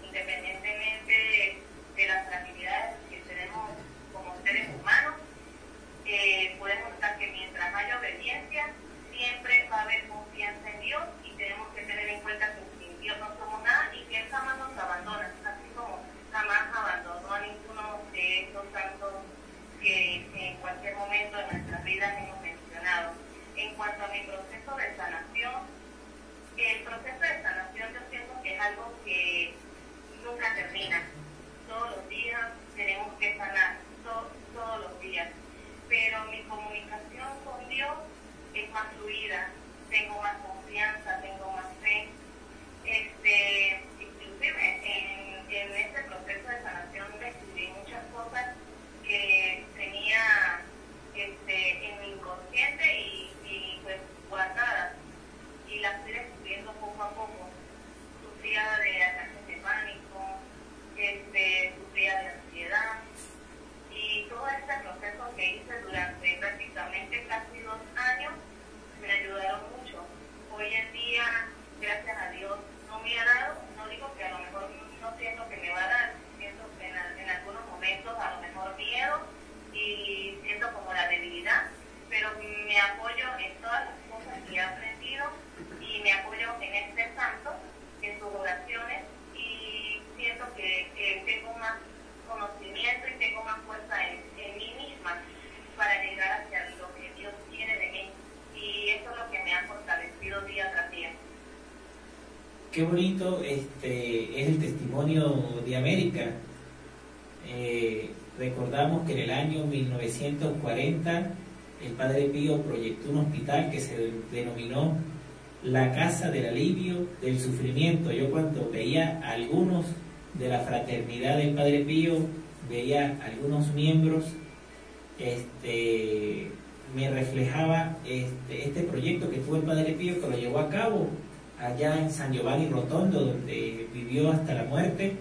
independientemente de las fragilidades que tenemos como seres humanos. Podemos notar que mientras haya obediencia, siempre va a haber confianza en Dios, y tenemos que tener en cuenta que sin Dios no somos nada y que Él jamás nos abandona, así como jamás abandonó a ninguno de estos santos que en cualquier momento de nuestras vidas hemos mencionado. En cuanto a mi proceso de sanación, el proceso de sanación yo siento que es algo que nunca termina. Todos los días tenemos que sanar, todos los días. Pero mi comunicación con Dios es más fluida, tengo más confianza, tengo más fe. Inclusive en este proceso de sanación descubrí muchas cosas que tenía en mi inconsciente y pues guardadas, y las fui descubriendo poco a poco. Sufría de ataques de pánico, sufría de ansiedad, y todo este proceso que hice durante prácticamente casi 2 años me ayudaron mucho. Hoy en día, gracias a Dios, no me ha dado, no digo que a lo mejor no siento que me va a dar, siento que en algunos momentos a lo mejor miedo y siento como la debilidad, pero me apoyo en todas las cosas que he aprendido y me apoyo en este santo, en sus oraciones, y siento que tengo más conocimiento y tengo más fuerza en mí misma para llegar hacia lo que Dios quiere de mí, y eso es lo que me ha fortalecido día tras día. Qué bonito es el testimonio de América. Recordamos que en el año 1940 el Padre Pío proyectó un hospital que se denominó la Casa del Alivio del Sufrimiento. Yo cuando veía a algunos de la fraternidad del Padre Pío, veía a algunos miembros, me reflejaba este proyecto que tuvo el Padre Pío, que lo llevó a cabo allá en San Giovanni Rotondo, donde vivió hasta la muerte,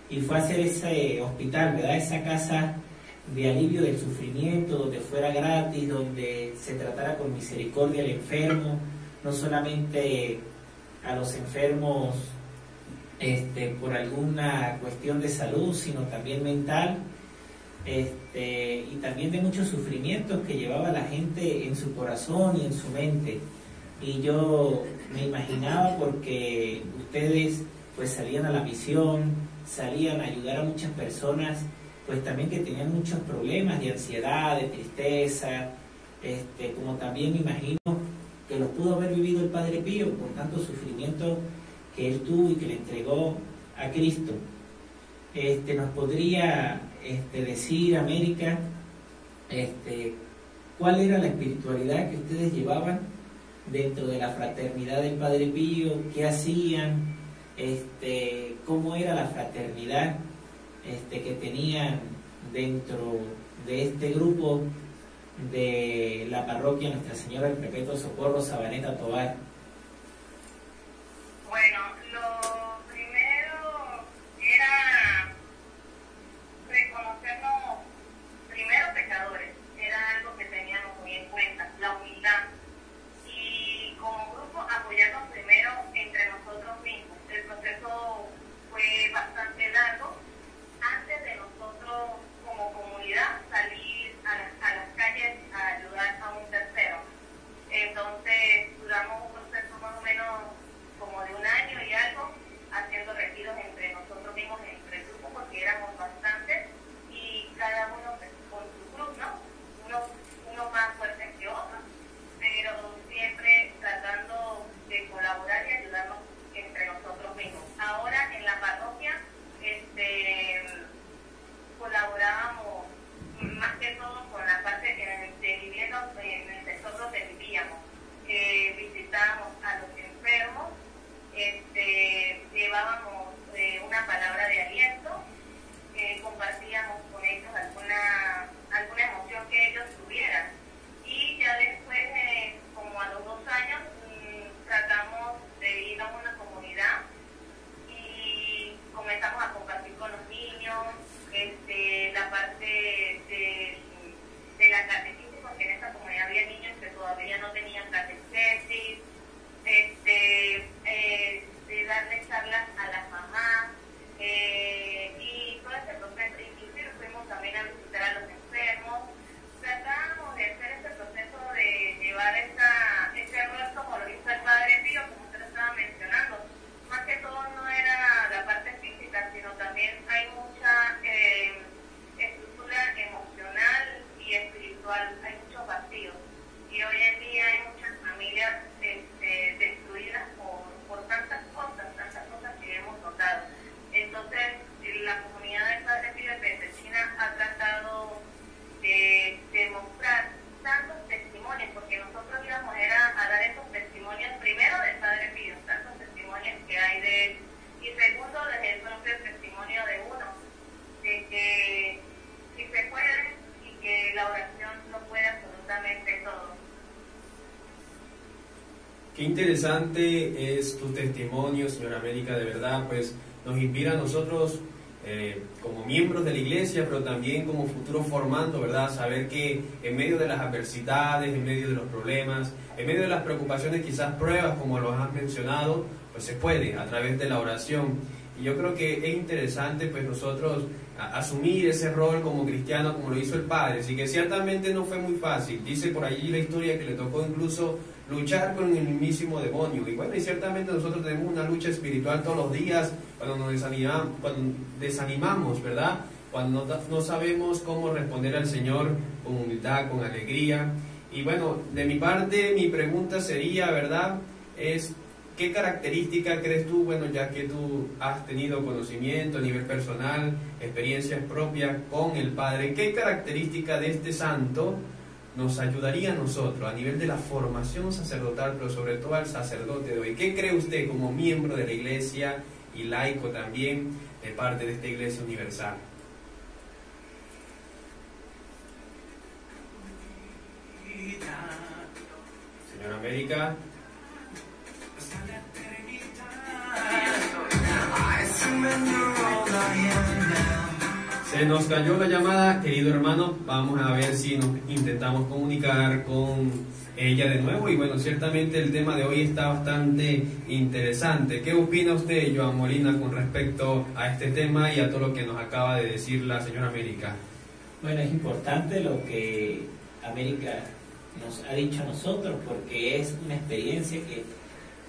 y fue a hacer ese hospital, ¿verdad? Esa casa de alivio del sufrimiento, donde fuera gratis, donde se tratara con misericordia al enfermo, no solamente a los enfermos por alguna cuestión de salud, sino también mental, y también de muchos sufrimientos que llevaba la gente en su corazón y en su mente. Y yo me imaginaba, porque ustedes pues salían a la misión, salían a ayudar a muchas personas pues también que tenían muchos problemas de ansiedad, de tristeza, como también me imagino que los pudo haber vivido el Padre Pío por tanto sufrimiento que él tuvo y que le entregó a Cristo. Nos podría decir, América, cuál era la espiritualidad que ustedes llevaban dentro de la fraternidad del Padre Pío, qué hacían, cómo era la fraternidad que tenían dentro de este grupo de la parroquia Nuestra Señora del Perpetuo Socorro, Sabaneta Tovar. Bueno, lo primero era reconocernos primero pecadores, era algo que teníamos muy en cuenta, la humildad, y como grupo apoyarnos primero entre nosotros mismos. El proceso fue bastante largo antes de nosotros como comunidad salir a las calles a ayudar a un tercero. Entonces duramos un Qué interesante es tu testimonio, señora América, de verdad, pues nos inspira a nosotros como miembros de la iglesia, pero también como futuros formandos, ¿verdad? Saber que en medio de las adversidades, en medio de los problemas, en medio de las preocupaciones, quizás pruebas, como los has mencionado, pues se puede a través de la oración. Y yo creo que es interesante, pues nosotros asumir ese rol como cristiano, como lo hizo el Padre. Así que ciertamente no fue muy fácil. Dice por allí la historia que le tocó incluso luchar con el mismísimo demonio. Y bueno, y ciertamente nosotros tenemos una lucha espiritual todos los días cuando nos desanimamos, ¿verdad? Cuando no sabemos cómo responder al Señor con humildad, con alegría. Y bueno, de mi parte, mi pregunta sería, ¿verdad? ¿Qué característica crees tú, bueno, ya que tú has tenido conocimiento a nivel personal, experiencias propias con el Padre, qué característica de este santo nos ayudaría a nosotros a nivel de la formación sacerdotal, pero sobre todo al sacerdote de hoy? ¿Qué cree usted como miembro de la iglesia y laico también de parte de esta iglesia universal? Señora América. Se nos cayó la llamada, querido hermano. Vamos a ver si nos intentamos comunicar con ella de nuevo. Y bueno, ciertamente el tema de hoy está bastante interesante. ¿Qué opina usted, Joan Molina, con respecto a este tema y a todo lo que nos acaba de decir la señora América? Bueno, es importante lo que América nos ha dicho a nosotros, porque es una experiencia que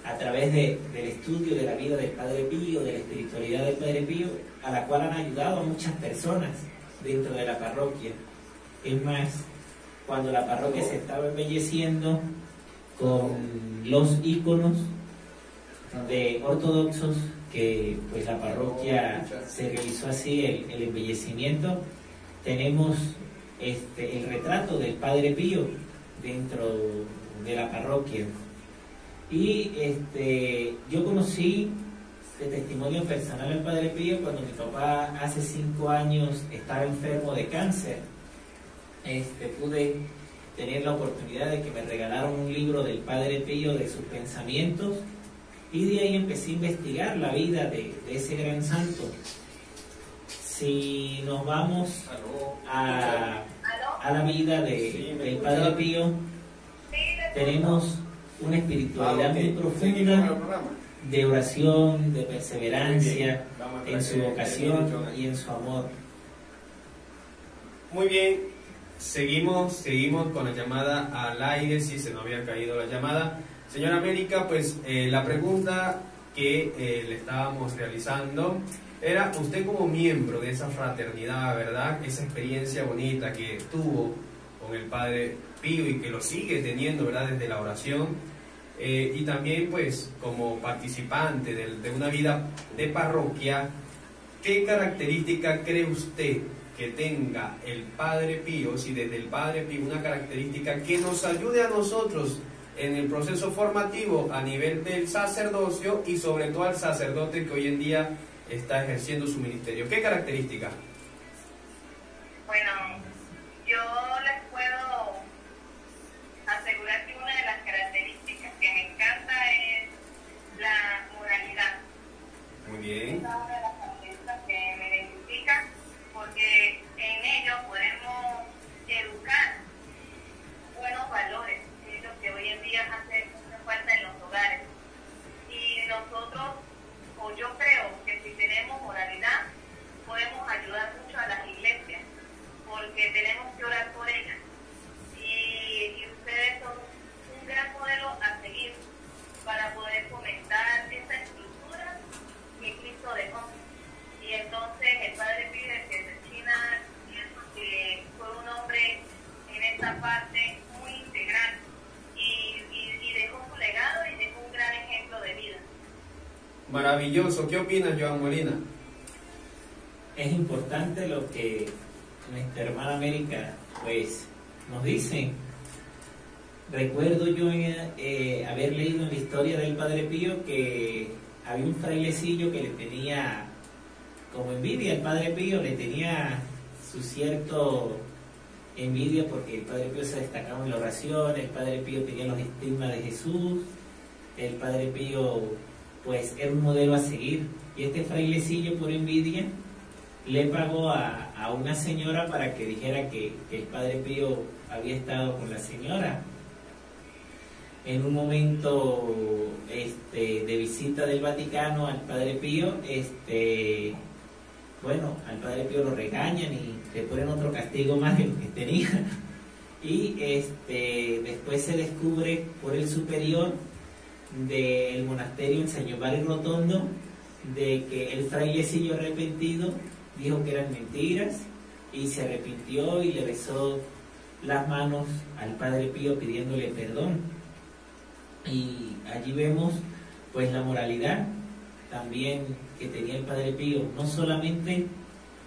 a través del estudio de la vida del Padre Pío, de la espiritualidad del Padre Pío, a la cual han ayudado a muchas personas dentro de la parroquia. Es más, cuando la parroquia se estaba embelleciendo con los íconos de ortodoxos, que pues la parroquia se realizó así el embellecimiento, tenemos el retrato del Padre Pío dentro de la parroquia. Y yo conocí de testimonio personal al Padre Pío cuando mi papá hace 5 años estaba enfermo de cáncer. Pude tener la oportunidad de que me regalaron un libro del Padre Pío, de sus pensamientos, y de ahí empecé a investigar la vida de ese gran santo. Si nos vamos a la vida del Padre Pío, tenemos una espiritualidad muy profunda de oración, de perseverancia en su vocación y en su amor. Muy bien, seguimos con la llamada al aire. Si se nos había caído la llamada, señora América, pues la pregunta que le estábamos realizando era: usted como miembro de esa fraternidad, ¿verdad? Esa experiencia bonita que tuvo con el Padre Pío y que lo sigue teniendo, ¿verdad? Desde la oración, y también pues como participante de una vida de parroquia, ¿qué característica cree usted que tenga el Padre Pío, si desde el Padre Pío una característica que nos ayude a nosotros en el proceso formativo a nivel del sacerdocio y sobre todo al sacerdote que hoy en día está ejerciendo su ministerio? ¿Qué característica? Bueno, yo les puedo asegurar que una de las características que me encanta es la moralidad. Muy bien. Es una de las características que me identifican, porque en ello podemos educar buenos valores, los que hoy en día hacen mucha falta en los hogares. Y nosotros, o yo creo que si tenemos moralidad, podemos ayudar mucho a las iglesias, porque tenemos que orar por ellas. Y ustedes son un gran modelo a seguir para poder fomentar esa estructura que Cristo dejó. Y entonces el Padre Pío, que de China, que fue un hombre en esta parte muy integral y dejó su legado y dejó un gran ejemplo de vida. Maravilloso. ¿Qué opinas, Joan Molina? Es importante lo que nuestra hermana América pues nos dice. Recuerdo yo haber leído en la historia del Padre Pío que había un frailecillo que le tenía como envidia al Padre Pío, le tenía su cierto envidia porque el Padre Pío se destacaba en la oración, el Padre Pío tenía los estigmas de Jesús, el Padre Pío pues era un modelo a seguir, y este frailecillo por envidia le pagó a una señora para que dijera que el Padre Pío había estado con la señora. En un momento de visita del Vaticano al Padre Pío, al Padre Pío lo regañan y le ponen otro castigo más de lo que tenía. Y después se descubre por el superior del monasterio en San Giovanni Rotondo de que el frailecillo arrepentido dijo que eran mentiras y se arrepintió y le besó las manos al Padre Pío pidiéndole perdón. Y allí vemos pues la moralidad también que tenía el Padre Pío, no solamente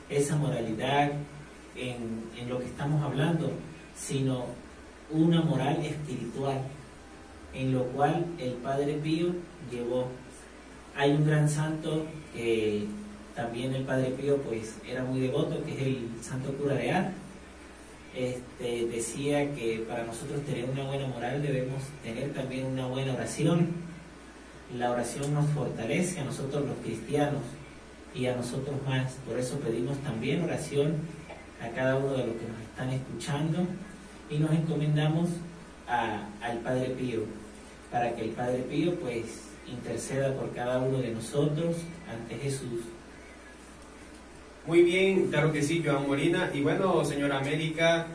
esa moralidad en lo que estamos hablando, sino una moral espiritual, en lo cual el Padre Pío llevó. Hay un gran santo que también el Padre Pío pues era muy devoto, que es el Santo Cura de Ars. Decía que para nosotros tener una buena moral debemos tener también una buena oración. La oración nos fortalece a nosotros los cristianos y a nosotros más. Por eso pedimos también oración a cada uno de los que nos están escuchando y nos encomendamos al Padre Pío, para que el Padre Pío pues interceda por cada uno de nosotros ante Jesús. Muy bien, claro que sí, Joan Molina. Y bueno, señora América,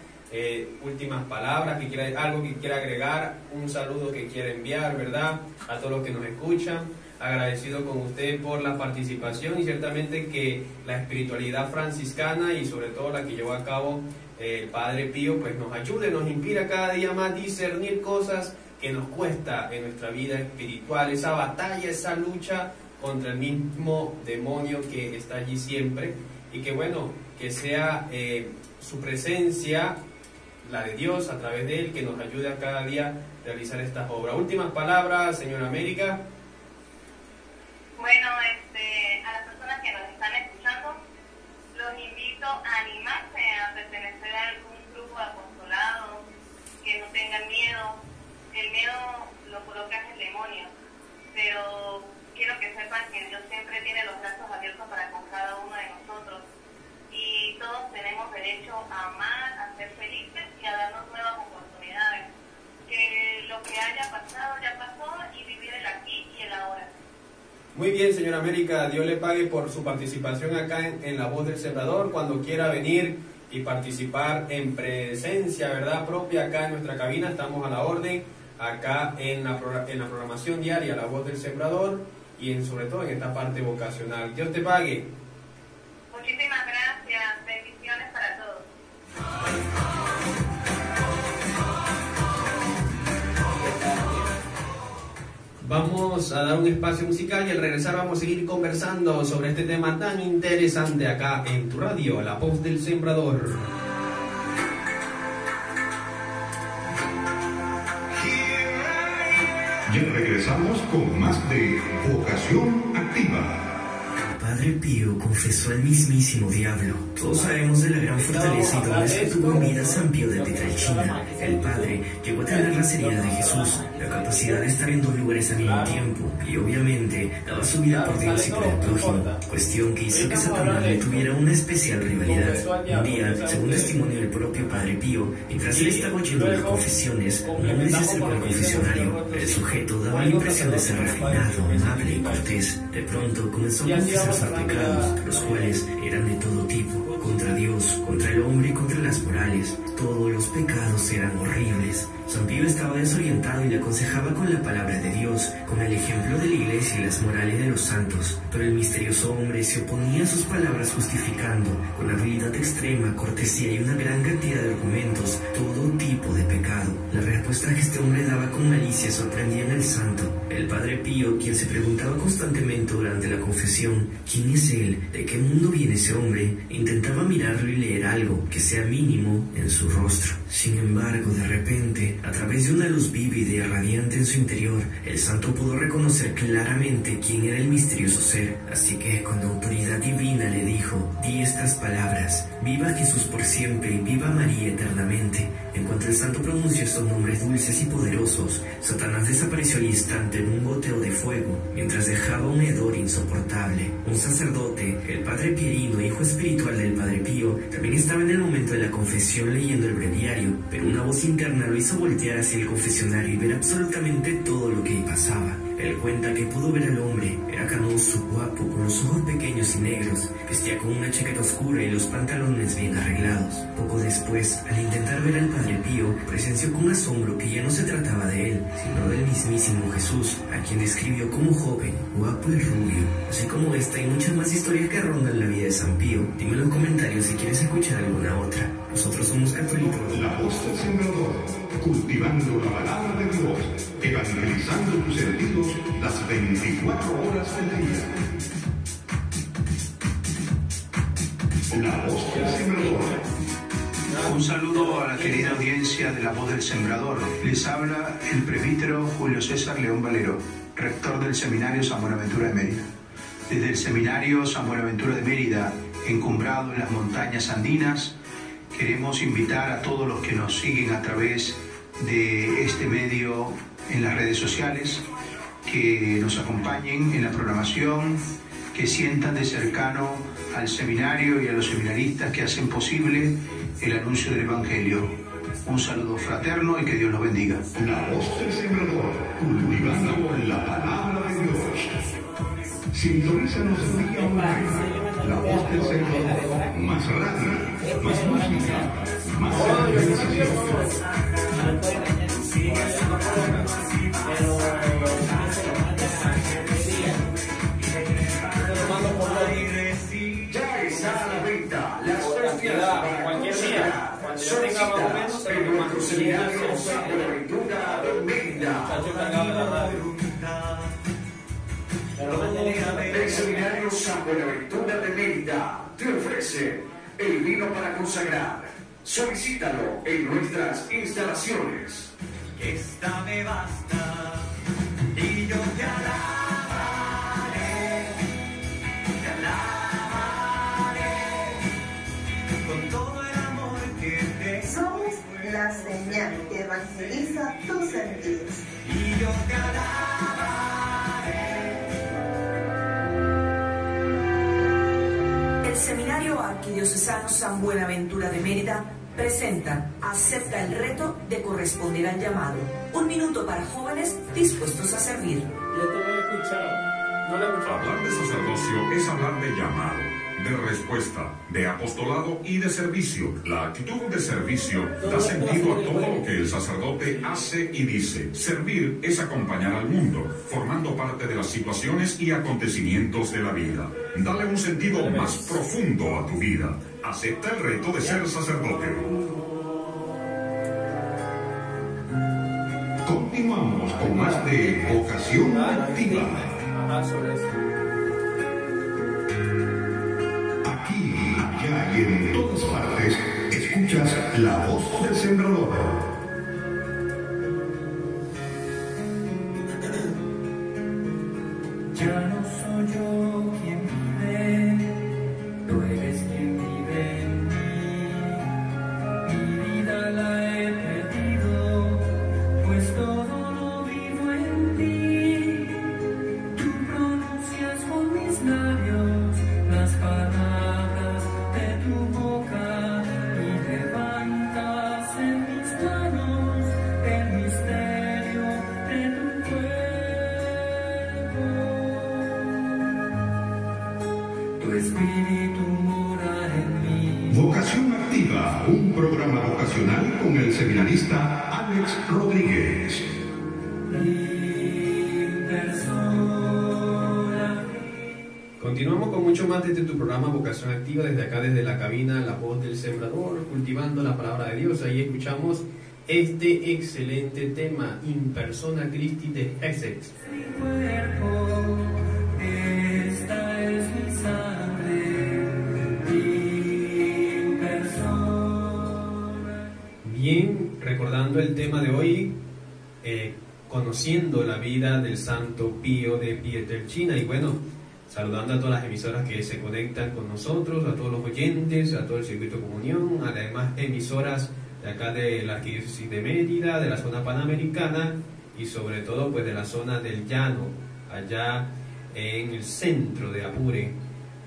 últimas palabras, algo que quiera agregar, un saludo que quiera enviar, ¿verdad? A todos los que nos escuchan. Agradecido con usted por la participación y ciertamente que la espiritualidad franciscana y sobre todo la que llevó a cabo el Padre Pío, pues nos ayude, nos inspira cada día más discernir cosas que nos cuesta en nuestra vida espiritual, esa batalla, esa lucha contra el mismo demonio que está allí siempre, y que bueno, que sea su presencia, la de Dios a través de él, que nos ayude a cada día a realizar estas obras. Últimas palabras, señora América. Bueno, a las personas que nos están escuchando, los invito a animarse a pertenecer a algún grupo de apostolado, que no tengan miedo. El miedo lo coloca el demonio, pero quiero que sepan que Dios siempre tiene los brazos abiertos para con cada uno de nosotros, y todos tenemos derecho a amar, a ser felices y a darnos nuevas oportunidades. Que lo que haya pasado ya pasó, y vivir el aquí y el ahora. Muy bien, señora América, Dios le pague por su participación acá en La Voz del Sembrador. Cuando quiera venir y participar en presencia, ¿verdad?, propia acá en nuestra cabina, estamos a la orden, acá en la programación diaria La Voz del Sembrador y sobre todo en esta parte vocacional. Dios te pague. Muchísimas gracias, bendiciones para todos. Vamos a dar un espacio musical y al regresar vamos a seguir conversando sobre este tema tan interesante acá en tu radio, La Voz del Sembrador. Ya regresamos con más de Vocación Activa. Padre Pío confesó al mismísimo diablo. Todos sabemos de la gran fortaleza y dones que tuvo en vida San Pío de Pietrelcina. El Padre llegó a tener la seriedad de Jesús, la capacidad de estar en dos lugares al mismo tiempo, y obviamente daba su vida por Dios y por el prójimo, cuestión que hizo que Satanás le tuviera una especial rivalidad. Un día, según testimonio del propio Padre Pío, mientras él estaba oyendo las confesiones, un hombre se acercó al confesionario. El sujeto daba la impresión de ser refinado, amable y cortés. De pronto comenzó a confesar sus pecados, los cuales eran de todo tipo, contra Dios, contra el hombre y contra las morales. Todos los pecados eran horribles. San Pío estaba desorientado y le aconsejaba con la palabra de Dios, con el ejemplo de la iglesia y las morales de los santos. Pero el misterioso hombre se oponía a sus palabras, justificando, con habilidad extrema, cortesía y una gran cantidad de argumentos, todo tipo de pecado. La respuesta que este hombre daba con malicia sorprendía en el santo. El Padre Pío, quien se preguntaba constantemente durante la confesión, ¿quién es él? ¿De qué mundo viene ese hombre?, intentaba mirarlo y leer algo que sea mínimo en su rostro. Sin embargo, de repente, a través de una luz vívida y radiante en su interior, el santo pudo reconocer claramente quién era el misterioso ser. Así que, con autoridad divina, le dijo: di estas palabras: viva Jesús por siempre y viva María eternamente. En cuanto el santo pronunció estos nombres dulces y poderosos, Satanás desapareció al instante en un goteo de fuego, mientras dejaba un hedor insoportable. Un sacerdote, el padre Pierino, hijo espiritual del padre Pío, también estaba en el momento de la confesión leyendo el breviario, pero una voz interna lo hizo voltear hacia el confesionario y ver absolutamente todo lo que ahí pasaba. Él cuenta que pudo ver al hombre, era canoso, guapo, con los ojos pequeños y negros, vestía con una chaqueta oscura y los pantalones bien arreglados. Poco después, al intentar ver al padre Pío, presenció con asombro que ya no se trataba de él, sino del mismísimo Jesús, a quien describió como joven, guapo y rubio. Así como esta y muchas más historias que rondan la vida de San Pío, dime en los comentarios si quieres escuchar alguna otra. Nosotros somos católicos. La voz del sembrador, cultivando la palabra de Dios, evangelizando tus sentidos las 24 horas del día. La voz del sembrador. Un saludo a la querida audiencia de La Voz del Sembrador. Les habla el presbítero Julio César León Valero, rector del Seminario San Buenaventura de Mérida. Desde el Seminario San Buenaventura de Mérida, encumbrado en las montañas andinas, queremos invitar a todos los que nos siguen a través de este medio en las redes sociales, que nos acompañen en la programación, que sientan de cercano al seminario y a los seminaristas que hacen posible el anuncio del Evangelio. Un saludo fraterno y que Dios los bendiga. La voz del sembrador, cultivando la palabra de Dios. Sintonízanos día a día. La voz del sembrador, más radio, más música, más evangelización. Ya está a la venta las hostias para cualquier día, cuando yo tenga más o menos, en nuestro seminario San Buenaventura de Mérida. El seminario San Buenaventura de Mérida te ofrece el vino para consagrar. Solicítalo en nuestras instalaciones. Esta me basta y yo te alabaré, con todo el amor que te. Somos la señal que evangeliza tus sentidos. Y yo te alabaré. El Seminario Arquidiocesano San Buenaventura de Mérida presenta Acepta el reto de corresponder al llamado. 1 minuto para jóvenes dispuestos a servir. Yo te lo he escuchado. No lo he escuchado. Hablar de sacerdocio es hablar de llamado, de respuesta, de apostolado y de servicio. La actitud de servicio da sentido a todo lo que el sacerdote hace y dice. Servir es acompañar al mundo, formando parte de las situaciones y acontecimientos de la vida. Dale un sentido más profundo a tu vida. Acepta el reto de ser sacerdote. Continuamos con más de Vocación Activa. Aquí, allá y en todas partes, escuchas la voz del sembrador. Ya no soy yo quien vive, tú eres quien vive en mí. Mi vida la he perdido, pues todo lo vivo en ti. Tú pronuncias con mis labios las palabras de tu boca y levantas en mis manos el misterio de tu cuerpo. Tu espíritu mora en mí. Vocación Activa, un programa vocacional con el seminarista Alex Rodríguez. Continuamos con mucho más desde tu programa Vocación Activa, desde acá, desde la cabina La Voz del Sembrador, cultivando la palabra de Dios. Ahí escuchamos este excelente tema, In Persona Christi de Essex. Esta es mi sangre, mi persona. Bien, recordando el tema de hoy, conociendo la vida del Santo Pío de Pietrelcina. Y bueno, saludando a todas las emisoras que se conectan con nosotros, a todos los oyentes, a todo el circuito de comunión, a las demás emisoras de acá de la Arquidiócesis de Mérida, de la zona panamericana y sobre todo pues de la zona del Llano, allá en el centro de Apure.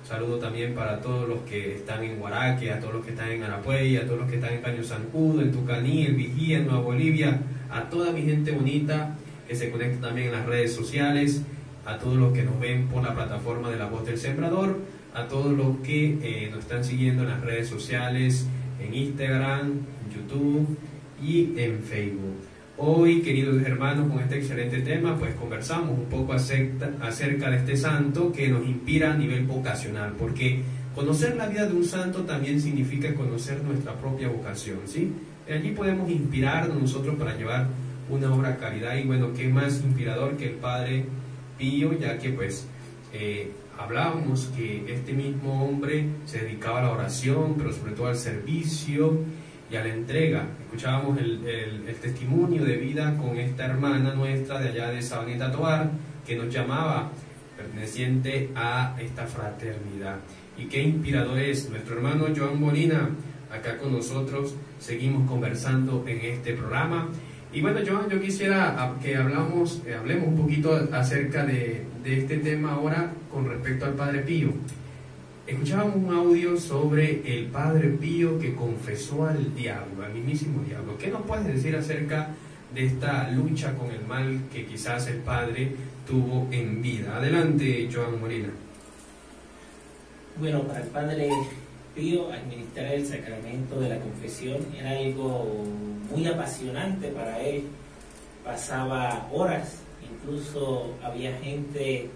Saludo también para todos los que están en Huaraque, a todos los que están en Arapuey, a todos los que están en Caño Zancudo, en Tucaní, en Vigía, en Nueva Bolivia, a toda mi gente bonita que se conecta también en las redes sociales, a todos los que nos ven por la plataforma de La Voz del Sembrador, a todos los que nos están siguiendo en las redes sociales, en Instagram, YouTube y en Facebook. Hoy, queridos hermanos, con este excelente tema, pues conversamos un poco acerca de este santo que nos inspira a nivel vocacional, porque conocer la vida de un santo también significa conocer nuestra propia vocación, ¿sí? De allí podemos inspirarnos nosotros para llevar una obra de caridad, y bueno, qué más inspirador que el Padre Pío, ya que pues hablábamos que este mismo hombre se dedicaba a la oración, pero sobre todo al servicio y a la entrega. Escuchábamos el testimonio de vida con esta hermana nuestra de allá de Sabaneta Tobar, que nos llamaba perteneciente a esta fraternidad. Y qué inspirador es nuestro hermano Joan Molina, acá con nosotros. Seguimos conversando en este programa. Y bueno, Joan, yo quisiera que hablemos un poquito acerca de este tema ahora con respecto al Padre Pío. Escuchábamos un audio sobre el Padre Pío que confesó al diablo, al mismísimo diablo. ¿Qué nos puedes decir acerca de esta lucha con el mal que quizás el Padre tuvo en vida? Adelante, Joan Molina. Bueno, para el Padre Pío, administrar el sacramento de la confesión era algo muy apasionante para él. Pasaba horas, incluso había gente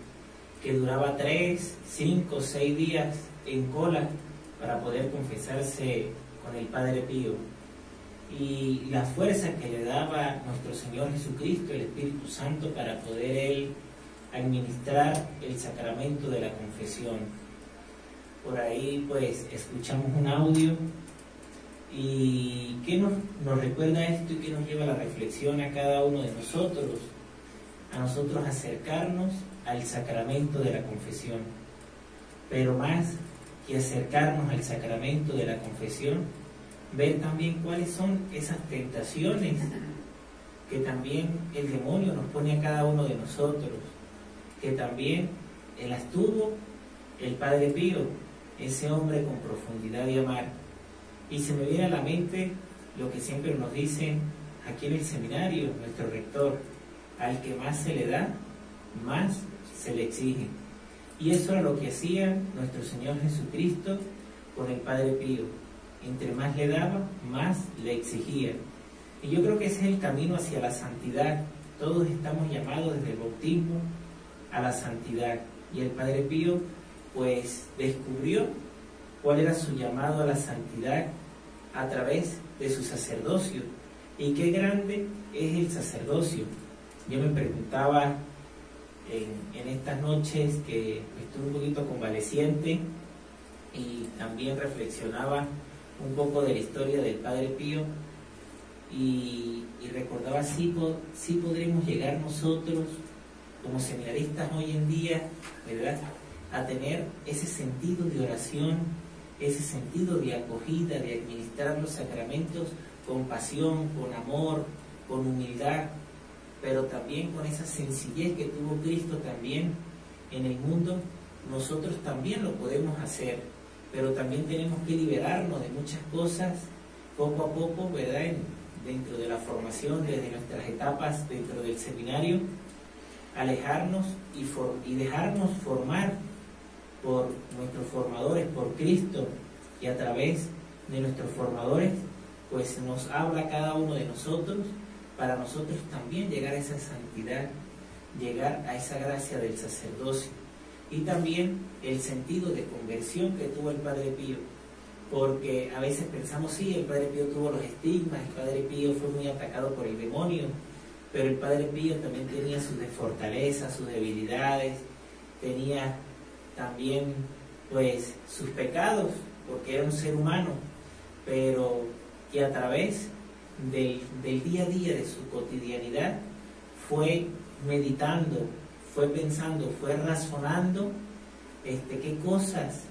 que duraba 3, 5, 6 días en cola para poder confesarse con el Padre Pío. Y la fuerza que le daba nuestro Señor Jesucristo, el Espíritu Santo, para poder él administrar el sacramento de la confesión. Por ahí pues escuchamos un audio y ¿qué nos recuerda esto y qué nos lleva a la reflexión a cada uno de nosotros? A nosotros acercarnos al sacramento de la confesión, pero más que acercarnos al sacramento de la confesión, ver también cuáles son esas tentaciones que también el demonio nos pone a cada uno de nosotros, que también las tuvo el Padre Pío, ese hombre con profundidad de amar. Y se me viene a la mente lo que siempre nos dicen aquí en el seminario, nuestro rector: al que más se le da, más se le exige. Y eso era lo que hacía nuestro Señor Jesucristo con el Padre Pío. Entre más le daba, más le exigía. Y yo creo que ese es el camino hacia la santidad. Todos estamos llamados desde el bautismo a la santidad. Y el Padre Pío pues descubrió cuál era su llamado a la santidad a través de su sacerdocio. Y qué grande es el sacerdocio. Yo me preguntaba en estas noches que estuve un poquito convaleciente y también reflexionaba un poco de la historia del Padre Pío y recordaba si podremos llegar nosotros como seminaristas hoy en día, ¿verdad?, a tener ese sentido de oración, ese sentido de acogida, de administrar los sacramentos con pasión, con amor, con humildad, pero también con esa sencillez que tuvo Cristo también en el mundo. Nosotros también lo podemos hacer, pero también tenemos que liberarnos de muchas cosas poco a poco, ¿verdad?, dentro de la formación, desde nuestras etapas dentro del seminario, alejarnos y dejarnos formar por nuestros formadores, por Cristo, y a través de nuestros formadores pues nos habla cada uno de nosotros, para nosotros también llegar a esa santidad, llegar a esa gracia del sacerdocio. Y también el sentido de conversión que tuvo el Padre Pío, porque a veces pensamos, sí, el Padre Pío tuvo los estigmas, el Padre Pío fue muy atacado por el demonio, pero el Padre Pío también tenía sus fortalezas, sus debilidades, tenía también pues sus pecados, porque era un ser humano, pero que a través del día a día de su cotidianidad fue meditando, fue pensando, fue razonando qué cosas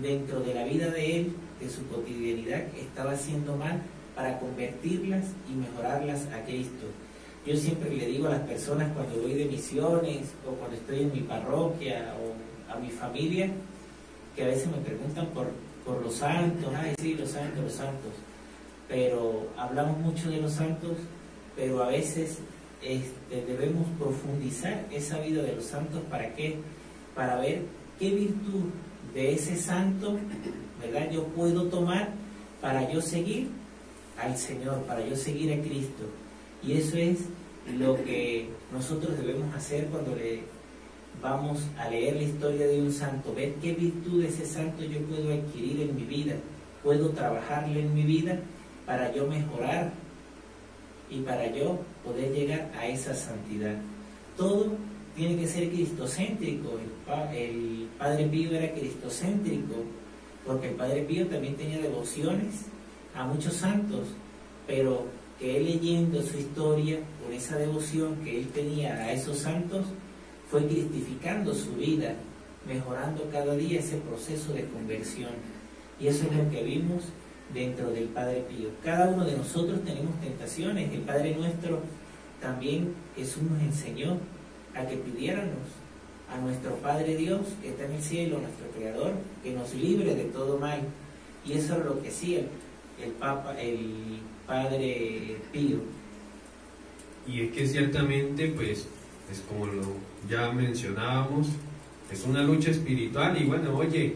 dentro de la vida de él, de su cotidianidad, estaba haciendo mal, para convertirlas y mejorarlas a Cristo. Yo siempre le digo a las personas cuando voy de misiones o cuando estoy en mi parroquia o a mi familia, que a veces me preguntan por los santos, ay sí, los santos, pero hablamos mucho de los santos, pero a veces debemos profundizar esa vida de los santos. ¿Para qué? Para ver qué virtud de ese santo, ¿verdad?, yo puedo tomar para yo seguir al Señor, para yo seguir a Cristo. Y eso es lo que nosotros debemos hacer cuando vamos a leer la historia de un santo, ver qué virtud de ese santo yo puedo adquirir en mi vida, puedo trabajarle en mi vida para yo mejorar y para yo poder llegar a esa santidad. Todo tiene que ser cristocéntrico. El Padre Pío era cristocéntrico, porque el Padre Pío también tenía devociones a muchos santos, pero que él, leyendo su historia, por esa devoción que él tenía a esos santos, fue cristificando su vida, mejorando cada día ese proceso de conversión. Y eso es lo que vimos dentro del Padre Pío. Cada uno de nosotros tenemos tentaciones. El Padre Nuestro también, Jesús nos enseñó a que pidiéramos a nuestro Padre Dios, que está en el cielo, nuestro Creador, que nos libre de todo mal. Y eso es lo que hacía el Padre Pío. Y es que ciertamente, pues, es como ya mencionábamos, es una lucha espiritual. Y bueno, oye,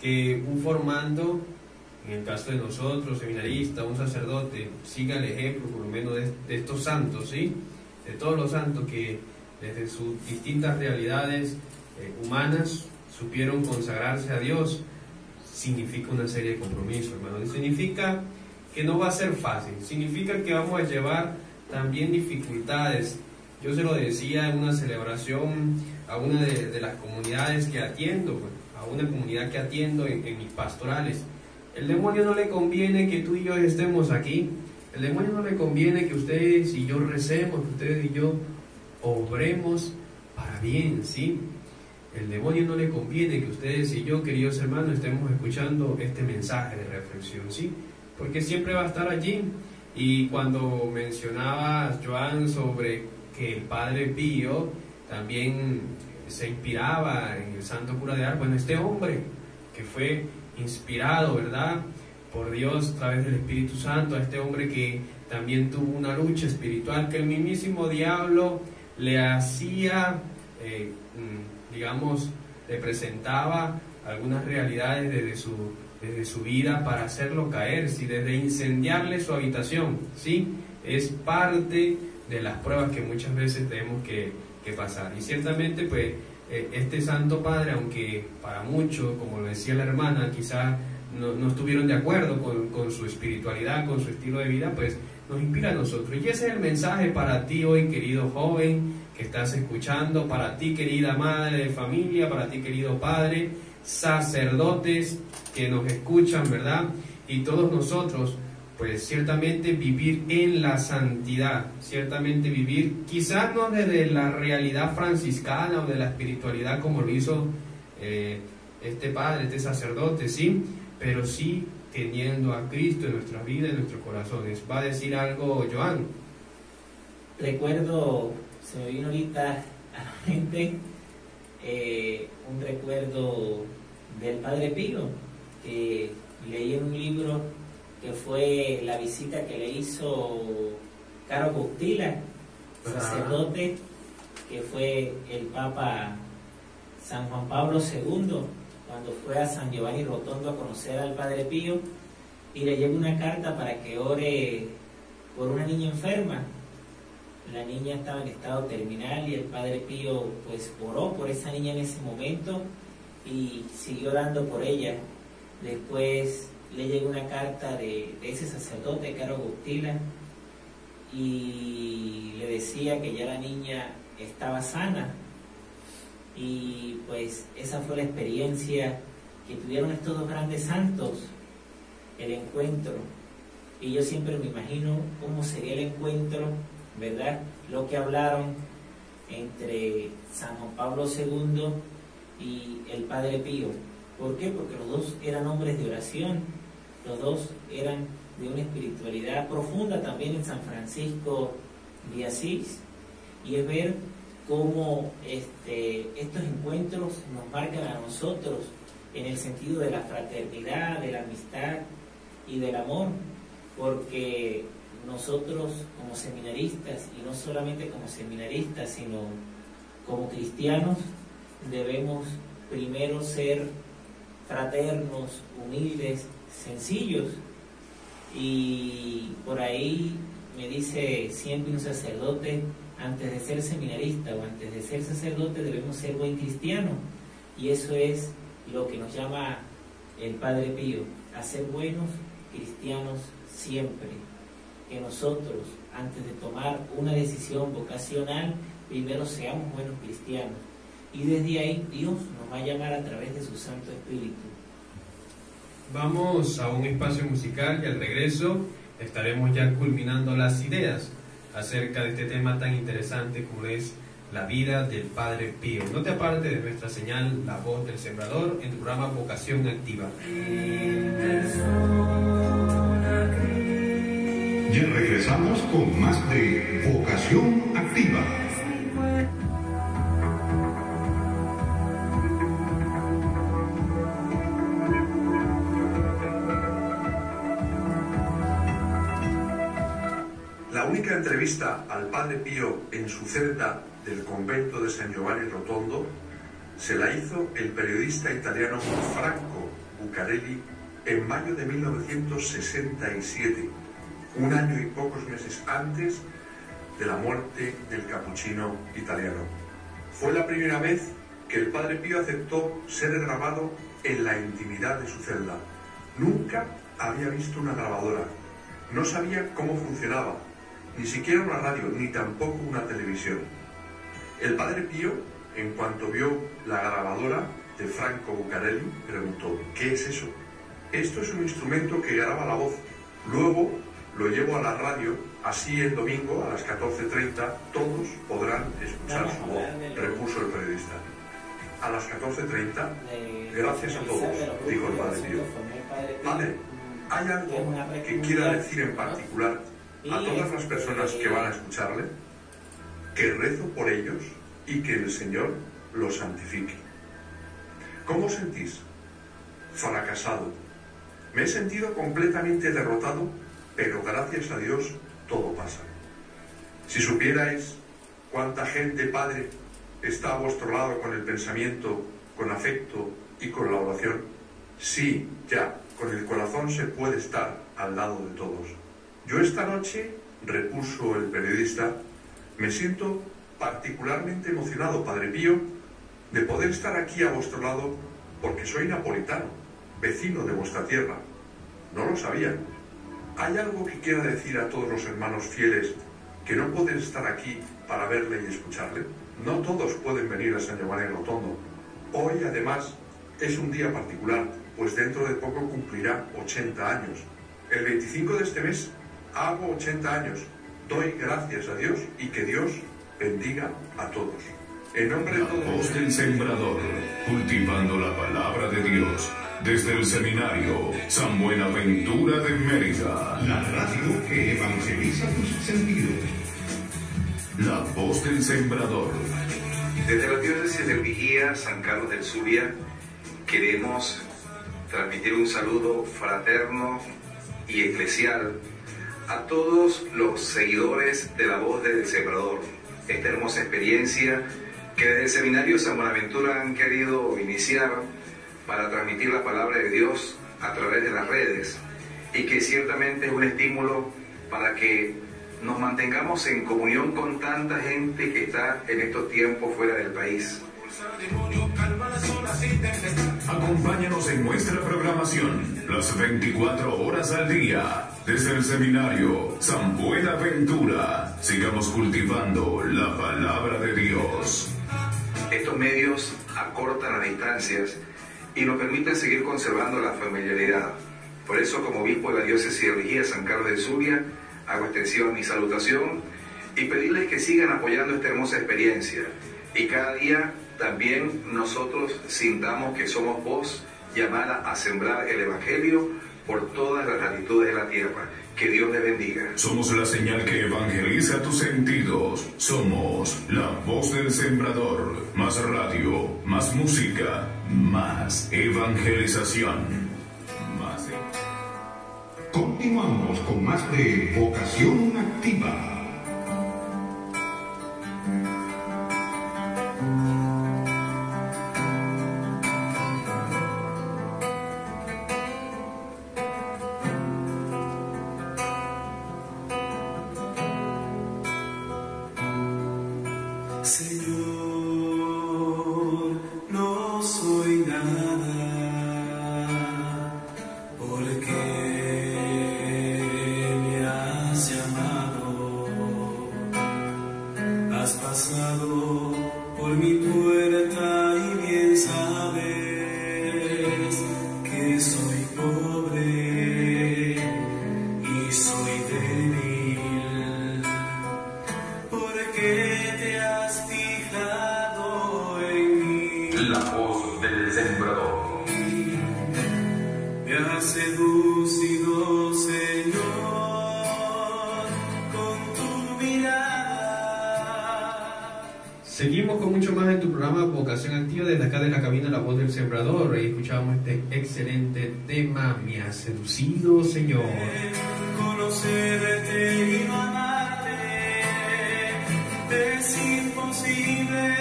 que un formando, en el caso de nosotros, seminarista, un sacerdote, siga el ejemplo por lo menos de estos santos, ¿sí? De todos los santos que desde sus distintas realidades humanas supieron consagrarse a Dios, significa una serie de compromisos, hermano. Y significa que no va a ser fácil, significa que vamos a llevar también dificultades. Yo se lo decía en una celebración a una de las comunidades que atiendo, a una comunidad que atiendo en mis pastorales. El demonio no le conviene que tú y yo estemos aquí. El demonio no le conviene que ustedes y yo recemos, que ustedes y yo obremos para bien, ¿sí? El demonio no le conviene que ustedes y yo, queridos hermanos, estemos escuchando este mensaje de reflexión, ¿sí? Porque siempre va a estar allí. Y cuando mencionaba Joan sobre que el Padre Pío también se inspiraba en el santo cura de Ars, bueno, este hombre que fue inspirado, ¿verdad?, por Dios a través del Espíritu Santo, a este hombre que también tuvo una lucha espiritual, que el mismísimo diablo le hacía, digamos, le presentaba algunas realidades desde su vida para hacerlo caer, ¿sí?, desde incendiarle su habitación, ¿sí? Es parte de las pruebas que muchas veces tenemos que pasar. Y ciertamente, pues, este Santo Padre, aunque para muchos, como lo decía la hermana, quizás no estuvieron de acuerdo con su espiritualidad, con su estilo de vida, pues nos inspira a nosotros. Y ese es el mensaje para ti hoy, querido joven que estás escuchando, para ti, querida madre de familia, para ti, querido padre, sacerdotes que nos escuchan, ¿verdad? Y todos nosotros, pues ciertamente vivir en la santidad, ciertamente vivir, quizás no desde la realidad franciscana o de la espiritualidad como lo hizo este padre, este sacerdote, ¿sí? Pero sí teniendo a Cristo en nuestras vidas, en nuestros corazones. ¿Va a decir algo, Joan? Recuerdo, se me vino ahorita a la mente un recuerdo del Padre Pío, que leí en un libro, que fue la visita que le hizo Caro Boctila, sacerdote, que fue el Papa San Juan Pablo II, cuando fue a San Giovanni Rotondo a conocer al Padre Pío, y le lleva una carta para que ore por una niña enferma. La niña estaba en estado terminal y el Padre Pío pues oró por esa niña en ese momento y siguió orando por ella. Después le llegó una carta de ese sacerdote, Caro Boctila, y le decía que ya la niña estaba sana. Y pues esa fue la experiencia que tuvieron estos dos grandes santos, el encuentro. Y yo siempre me imagino cómo sería el encuentro, ¿verdad? Lo que hablaron entre San Juan Pablo II y el Padre Pío. ¿Por qué? Porque los dos eran hombres de oración, los dos eran de una espiritualidad profunda también en San Francisco de Asís, y es ver cómo estos encuentros nos marcan a nosotros en el sentido de la fraternidad, de la amistad y del amor, porque nosotros como seminaristas, y no solamente como seminaristas, sino como cristianos, debemos primero ser fraternos, humildes, sencillos. Y por ahí me dice siempre un sacerdote: antes de ser seminarista o antes de ser sacerdote debemos ser buen cristiano. Y eso es lo que nos llama el Padre Pío, a ser buenos cristianos siempre. Que nosotros, antes de tomar una decisión vocacional, primero seamos buenos cristianos. Y desde ahí Dios nos va a llamar a través de su Santo Espíritu. Vamos a un espacio musical y al regreso estaremos ya culminando las ideas acerca de este tema tan interesante como es la vida del Padre Pío. No te apartes de nuestra señal La Voz del Sembrador en tu programa Vocación Activa. Ya regresamos con más de Vocación Activa. La única entrevista al Padre Pío en su celda del convento de San Giovanni Rotondo se la hizo el periodista italiano Franco Bucarelli en mayo de 1967, un año y pocos meses antes de la muerte del capuchino italiano. Fue la primera vez que el Padre Pío aceptó ser grabado en la intimidad de su celda. Nunca había visto una grabadora, no sabía cómo funcionaba, ni siquiera una radio, ni tampoco una televisión. El Padre Pío, en cuanto vio la grabadora de Franco Bucarelli, preguntó: ¿qué es eso? Esto es un instrumento que graba la voz. Luego lo llevo a la radio, así el domingo a las 14:30 todos podrán escuchar su voz, repuso el periodista. A las 14:30, gracias a todos, dijo el Padre Pío. Padre, ¿hay algo que quiera decir en particular a todas las personas que van a escucharle? Que rezo por ellos y que el Señor los santifique. ¿Cómo os sentís? Fracasado. Me he sentido completamente derrotado, pero gracias a Dios todo pasa. Si supierais cuánta gente, Padre, está a vuestro lado con el pensamiento, con afecto y con la oración. Sí, ya, con el corazón se puede estar al lado de todos. Yo esta noche, repuso el periodista, me siento particularmente emocionado, Padre Pío, de poder estar aquí a vuestro lado porque soy napolitano, vecino de vuestra tierra. No lo sabía. ¿Hay algo que quiera decir a todos los hermanos fieles que no pueden estar aquí para verle y escucharle? No todos pueden venir a San Giovanni Rotondo. Hoy, además, es un día particular, pues dentro de poco cumplirá 80 años. El 25 de este mes hago 80 años. Doy gracias a Dios y que Dios bendiga a todos. En nombre de todos. La Voz del Sembrador, cultivando la palabra de Dios, desde el Seminario San Buenaventura de Mérida. La radio que evangeliza tus sentidos. La Voz del Sembrador. Desde la diócesis de Vigía, San Carlos del Zulia, queremos transmitir un saludo fraterno y eclesial a todos los seguidores de la Voz del Sembrador. Esta hermosa experiencia que desde el Seminario San Buenaventura han querido iniciar para transmitir la palabra de Dios a través de las redes, y que ciertamente es un estímulo para que nos mantengamos en comunión con tanta gente que está en estos tiempos fuera del país. Acompáñanos en nuestra programación las 24 horas al día desde el Seminario San Buenaventura. Sigamos cultivando la palabra de Dios. Estos medios acortan las distancias y nos permiten seguir conservando la familiaridad. Por eso, como obispo de la diócesis de Vigía, San Carlos del Zulia, hago extensión mi salutación y pedirles que sigan apoyando esta hermosa experiencia, y cada día también nosotros sintamos que somos voz llamada a sembrar el Evangelio por todas las latitudes de la tierra. Que Dios le bendiga. Somos la señal que evangeliza tus sentidos. Somos la voz del sembrador. Más radio, más música, más evangelización. Continuamos con más de Vocación Activa. Seguimos con mucho más en tu programa Vocación Activa desde acá de la cabina La Voz del Sembrador. Ahí escuchamos este excelente tema, Me has seducido, Señor. Conocerte y no amarte es imposible.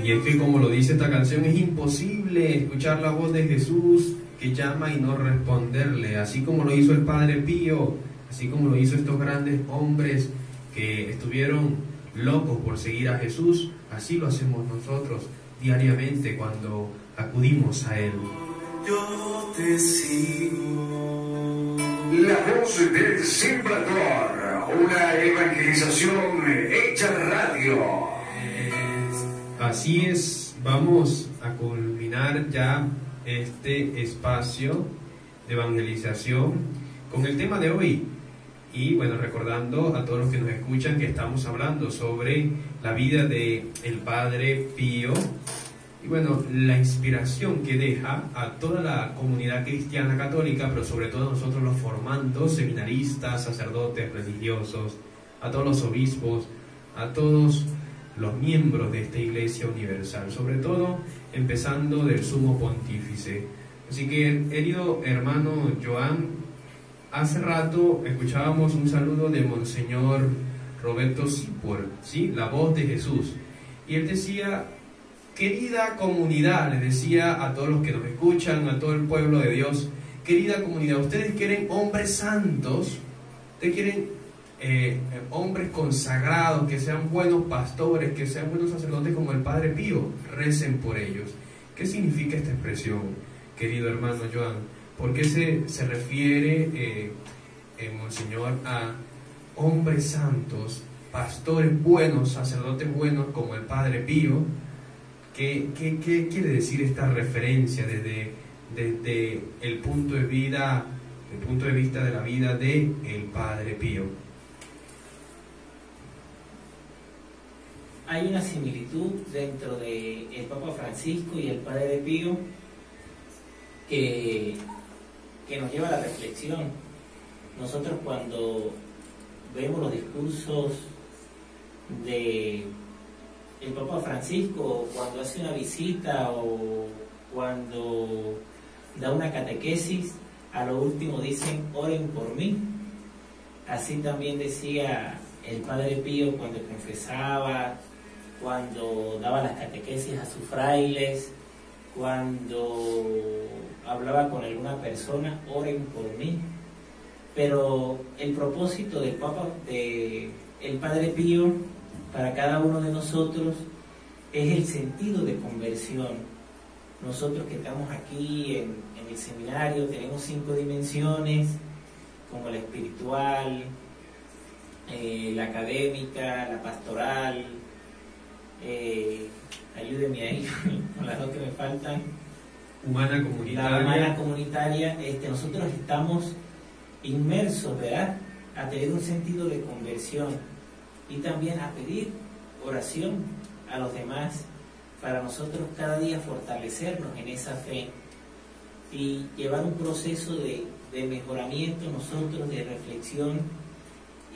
Y es que, como lo dice esta canción, es imposible escuchar la voz de Jesús que llama y no responderle, así como lo hizo el Padre Pío, así como lo hizo estos grandes hombres que estuvieron locos por seguir a Jesús. Así lo hacemos nosotros diariamente cuando acudimos a Él. Yo te sigo. La voz del sembrador, una evangelización hecha radio. Así es, vamos a culminar ya este espacio de evangelización con el tema de hoy. Y bueno, recordando a todos los que nos escuchan que estamos hablando sobre la vida de el Padre Pío y bueno, la inspiración que deja a toda la comunidad cristiana católica, pero sobre todo a nosotros los formandos, seminaristas, sacerdotes, religiosos, a todos los obispos, a todos los miembros de esta Iglesia Universal, sobre todo empezando del Sumo Pontífice. Así que, querido hermano Joan, hace rato escuchábamos un saludo de Monseñor Roberto Sipor, ¿sí? La voz de Jesús. Y él decía, querida comunidad, les decía a todos los que nos escuchan, a todo el pueblo de Dios, querida comunidad, ustedes quieren hombres santos, ustedes quieren hombres consagrados, que sean buenos pastores, que sean buenos sacerdotes como el Padre Pío, recen por ellos. ¿Qué significa esta expresión, querido hermano Joan? ¿Por qué se refiere, Monseñor, a hombres santos, pastores buenos, sacerdotes buenos como el Padre Pío? ¿Qué quiere decir esta referencia desde el punto de vista de la vida de el Padre Pío? Hay una similitud dentro de el Papa Francisco y el Padre Pío que nos lleva a la reflexión. Nosotros cuando vemos los discursos de el Papa Francisco, cuando hace una visita o cuando da una catequesis, a lo último dicen, oren por mí. Así también decía el Padre Pío cuando confesaba, cuando daba las catequesis a sus frailes, cuando hablaba con alguna persona, oren por mí. Pero el propósito del Papa, el Padre Pío, para cada uno de nosotros, es el sentido de conversión. Nosotros que estamos aquí en el seminario tenemos 5 dimensiones, como la espiritual, la académica, la pastoral, ayúdenme ahí con las 2 que me faltan. Humana comunitaria. La humana comunitaria. Nosotros estamos inmersos, ¿verdad?, a tener un sentido de conversión y también a pedir oración a los demás para nosotros cada día fortalecernos en esa fe. y llevar un proceso de mejoramiento nosotros, de reflexión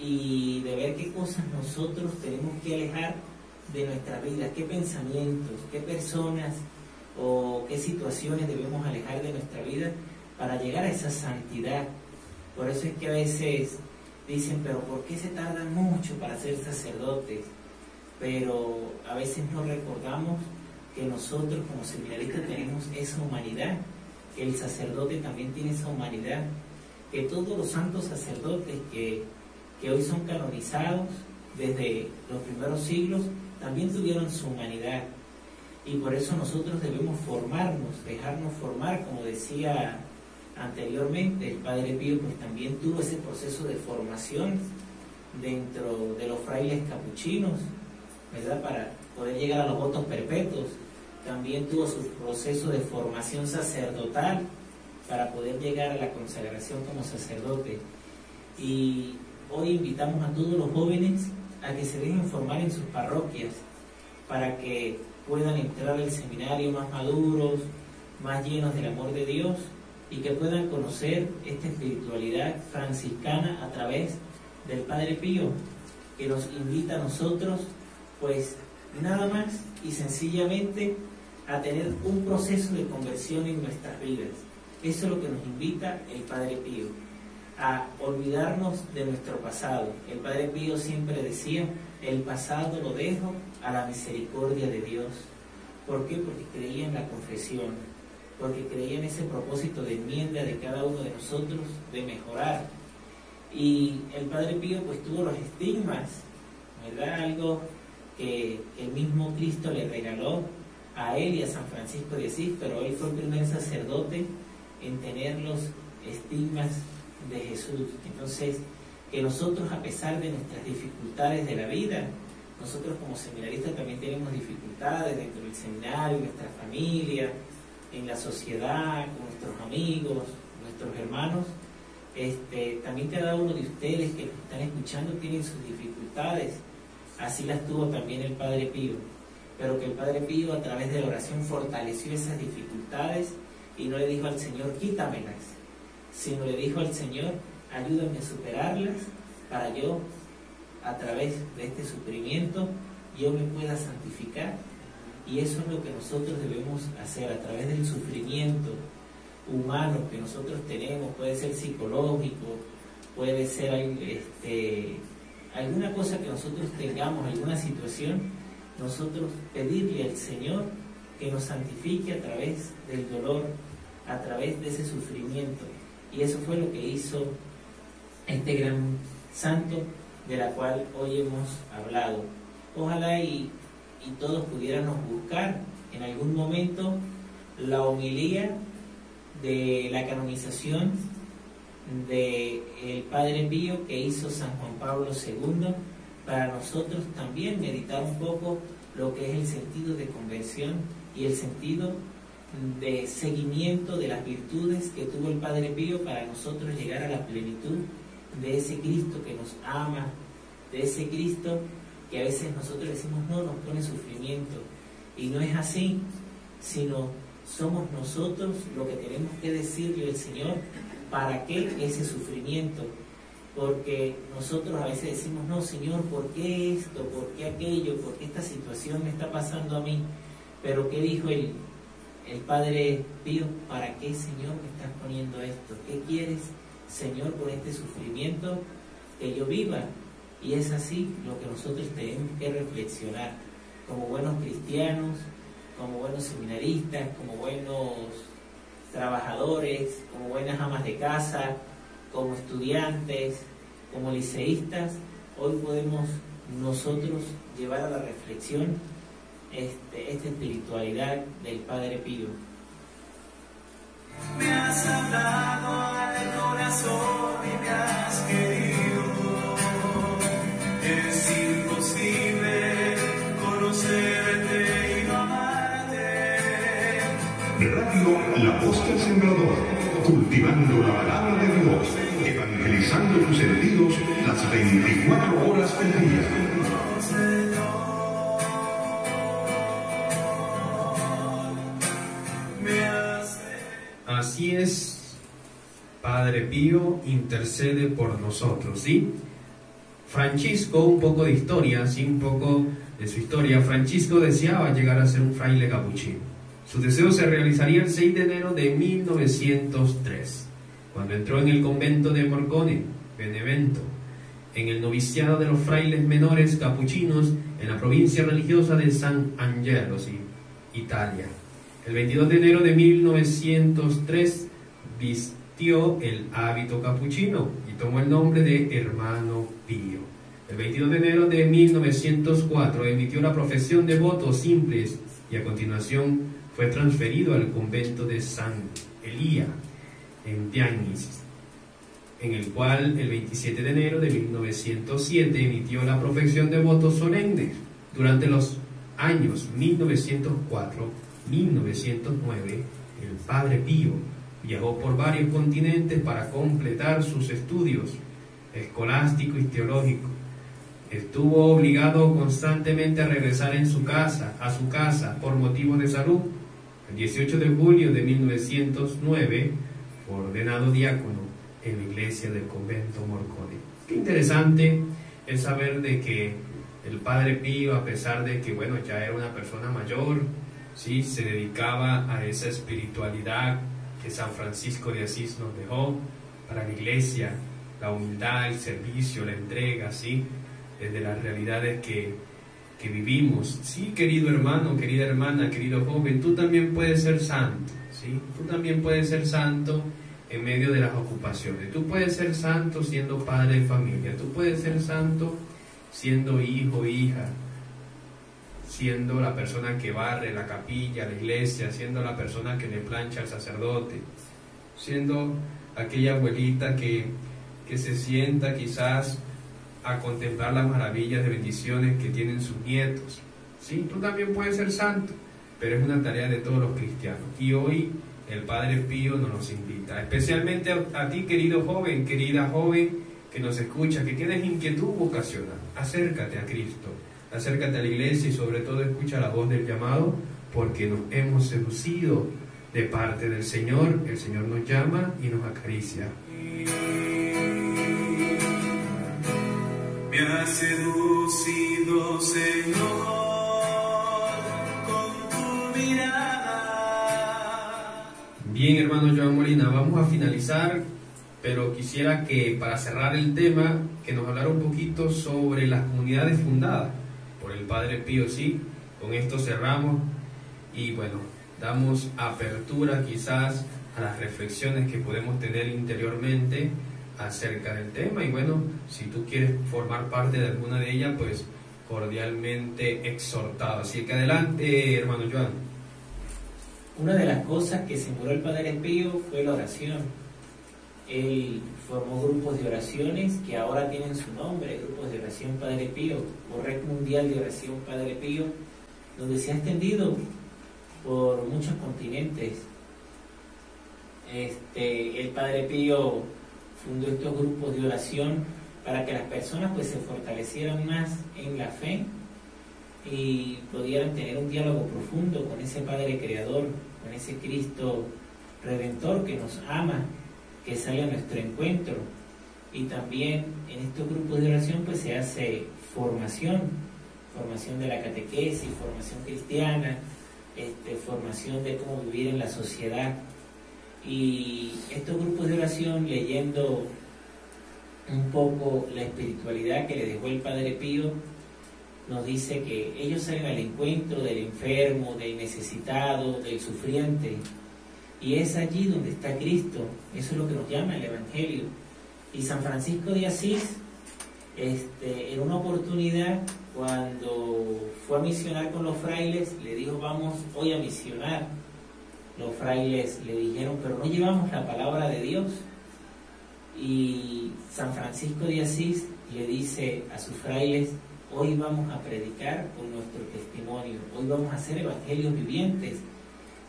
y de ver qué cosas nosotros tenemos que alejar de nuestra vida, qué pensamientos, qué personas o qué situaciones debemos alejar de nuestra vida para llegar a esa santidad. Por eso es que a veces dicen, pero ¿por qué se tardan mucho para ser sacerdotes? Pero a veces no recordamos que nosotros como seminaristas tenemos esa humanidad, que el sacerdote también tiene esa humanidad, que todos los santos sacerdotes que hoy son canonizados desde los primeros siglos también tuvieron su humanidad, y por eso nosotros debemos formarnos, dejarnos formar, como decía anteriormente el Padre Pío, pues también tuvo ese proceso de formación dentro de los frailes capuchinos, ¿verdad? Para poder llegar a los votos perpetuos. También tuvo su proceso de formación sacerdotal para poder llegar a la consagración como sacerdote. Y hoy invitamos a todos los jóvenes a que se dejen formar en sus parroquias para que puedan entrar al seminario más maduros, más llenos del amor de Dios, y que puedan conocer esta espiritualidad franciscana a través del Padre Pío, que nos invita a nosotros, pues nada más y sencillamente a tener un proceso de conversión en nuestras vidas. Eso es lo que nos invita el Padre Pío, a olvidarnos de nuestro pasado. El Padre Pío siempre decía, el pasado lo dejo a la misericordia de Dios. ¿Por qué? Porque creía en la confesión, porque creía en ese propósito de enmienda de cada uno de nosotros, de mejorar. Y el Padre Pío pues tuvo los estigmas, ¿verdad? Algo que el mismo Cristo le regaló a él y a San Francisco de Asís, pero él fue el primer sacerdote en tener los estigmas de Jesús. Entonces, que nosotros, a pesar de nuestras dificultades de la vida, nosotros como seminaristas también tenemos dificultades dentro del seminario, en nuestra familia, en la sociedad, con nuestros amigos, nuestros hermanos. También cada uno de ustedes que nos están escuchando tienen sus dificultades. Así las tuvo también el Padre Pío, pero que el Padre Pío a través de la oración fortaleció esas dificultades y no le dijo al Señor, quítamelas, sino le dijo al Señor, ayúdame a superarlas para yo, a través de este sufrimiento, yo me pueda santificar. Y eso es lo que nosotros debemos hacer a través del sufrimiento humano que nosotros tenemos. Puede ser psicológico, puede ser alguna cosa que nosotros tengamos, alguna situación, nosotros pedirle al Señor que nos santifique a través del dolor, a través de ese sufrimiento. Y eso fue lo que hizo este gran santo de la cual hoy hemos hablado. Ojalá y todos pudiéramos buscar en algún momento la homilía de la canonización del Padre Pío que hizo San Juan Pablo II, para nosotros también meditar un poco lo que es el sentido de conversión y el sentido de seguimiento de las virtudes que tuvo el Padre Pío para nosotros llegar a la plenitud de ese Cristo que nos ama, de ese Cristo que a veces nosotros decimos no, nos pone sufrimiento, y no es así, sino somos nosotros lo que tenemos que decirle al Señor para qué ese sufrimiento, porque nosotros a veces decimos no, Señor, ¿por qué esto? ¿Por qué aquello? ¿Por qué esta situación me está pasando a mí? Pero ¿qué dijo el Padre Pío? ¿Para qué, Señor, me estás poniendo esto? ¿Qué quieres, Señor, por este sufrimiento que yo viva? Y es así lo que nosotros tenemos que reflexionar como buenos cristianos, como buenos seminaristas, como buenos trabajadores, como buenas amas de casa, como estudiantes, como liceístas. Hoy podemos nosotros llevar a la reflexión esta espiritualidad del Padre Pío. Me has hablado al corazón y me has querido. Es imposible conocerte y no amarte. Radio La Voz del Sembrador, cultivando la palabra de Dios, evangelizando tus sentidos las 24 horas del día. Así Así es, Padre Pío intercede por nosotros, ¿sí? Francisco, un poco de historia, sí, un poco de su historia. Francisco deseaba llegar a ser un fraile capuchino. Su deseo se realizaría el 6 de enero de 1903, cuando entró en el convento de Morcone, Benevento, en el noviciado de los frailes menores capuchinos en la provincia religiosa de San Angelo, sí, Italia. El 22 de enero de 1903 vistió el hábito capuchino y tomó el nombre de Hermano Pío. El 22 de enero de 1904 emitió la profesión de votos simples y a continuación fue transferido al convento de San Elía en Pianis, en el cual el 27 de enero de 1907 emitió la profesión de votos solemnes. Durante los años 1904-1909, el Padre Pío viajó por varios continentes para completar sus estudios escolásticos y teológicos. Estuvo obligado constantemente a regresar a su casa por motivos de salud. El 18 de julio de 1909 fue ordenado diácono en la iglesia del convento Morcone. Qué interesante es saber de que el Padre Pío, a pesar de que bueno, ya era una persona mayor, ¿sí?, se dedicaba a esa espiritualidad que San Francisco de Asís nos dejó para la iglesia, la humildad, el servicio, la entrega, ¿sí?, desde las realidades que vivimos. Sí, querido hermano, querida hermana, querido joven, tú también puedes ser santo, ¿sí? Tú también puedes ser santo en medio de las ocupaciones. Tú puedes ser santo siendo padre de familia. Tú puedes ser santo siendo hijo, hija, siendo la persona que barre la capilla, la iglesia, siendo la persona que le plancha al sacerdote, siendo aquella abuelita que se sienta quizás a contemplar las maravillas de bendiciones que tienen sus nietos. Sí, tú también puedes ser santo, pero es una tarea de todos los cristianos. Y hoy el Padre Pío nos invita, especialmente a ti, querido joven, querida joven, que nos escucha, que tienes inquietud vocacional. Acércate a Cristo, acércate a la iglesia y sobre todo escucha la voz del llamado, porque nos hemos seducido de parte del Señor. El Señor nos llama y nos acaricia. Me has seducido, Señor, con tu mirada. Bien, hermano Joan Molina, vamos a finalizar, pero quisiera que para cerrar el tema, que nos hablara un poquito sobre las comunidades fundadas por el Padre Pío. Sí, con esto cerramos y bueno, damos apertura quizás a las reflexiones que podemos tener interiormente acerca del tema. Y bueno, si tú quieres formar parte de alguna de ellas, pues cordialmente exhortado. Así que adelante, hermano Joan. Una de las cosas que sembró el Padre Pío fue la oración. Él formó grupos de oraciones que ahora tienen su nombre, grupos de oración Padre Pío, o Red Mundial de Oración Padre Pío, donde se ha extendido por muchos continentes. El Padre Pío fundó estos grupos de oración para que las personas pues se fortalecieran más en la fe y pudieran tener un diálogo profundo con ese Padre Creador, con ese Cristo Redentor que nos ama, que sale a nuestro encuentro. Y también en estos grupos de oración pues se hace formación de la catequesis, formación cristiana, formación de cómo vivir en la sociedad. Y estos grupos de oración, leyendo un poco la espiritualidad que le dejó el Padre Pío, nos dice que ellos salen al encuentro del enfermo, del necesitado, del sufriente, y es allí donde está Cristo. Eso es lo que nos llama el Evangelio. Y San Francisco de Asís, en una oportunidad, cuando fue a misionar con los frailes, le dijo: vamos hoy a misionar. Los frailes le dijeron: pero no llevamos la palabra de Dios. Y San Francisco de Asís le dice a sus frailes: hoy vamos a predicar con nuestro testimonio, hoy vamos a hacer evangelios vivientes.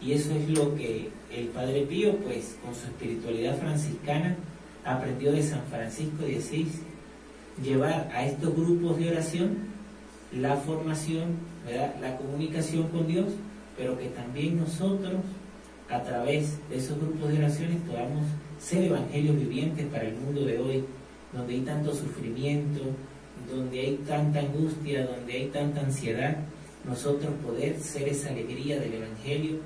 Y eso es lo que el Padre Pío, pues con su espiritualidad franciscana, aprendió de San Francisco de Asís: llevar a estos grupos de oración la formación, ¿verdad?, la comunicación con Dios, pero que también nosotros a través de esos grupos de oraciones podamos ser evangelios vivientes para el mundo de hoy, donde hay tanto sufrimiento, donde hay tanta angustia, donde hay tanta ansiedad, nosotros poder ser esa alegría del evangelio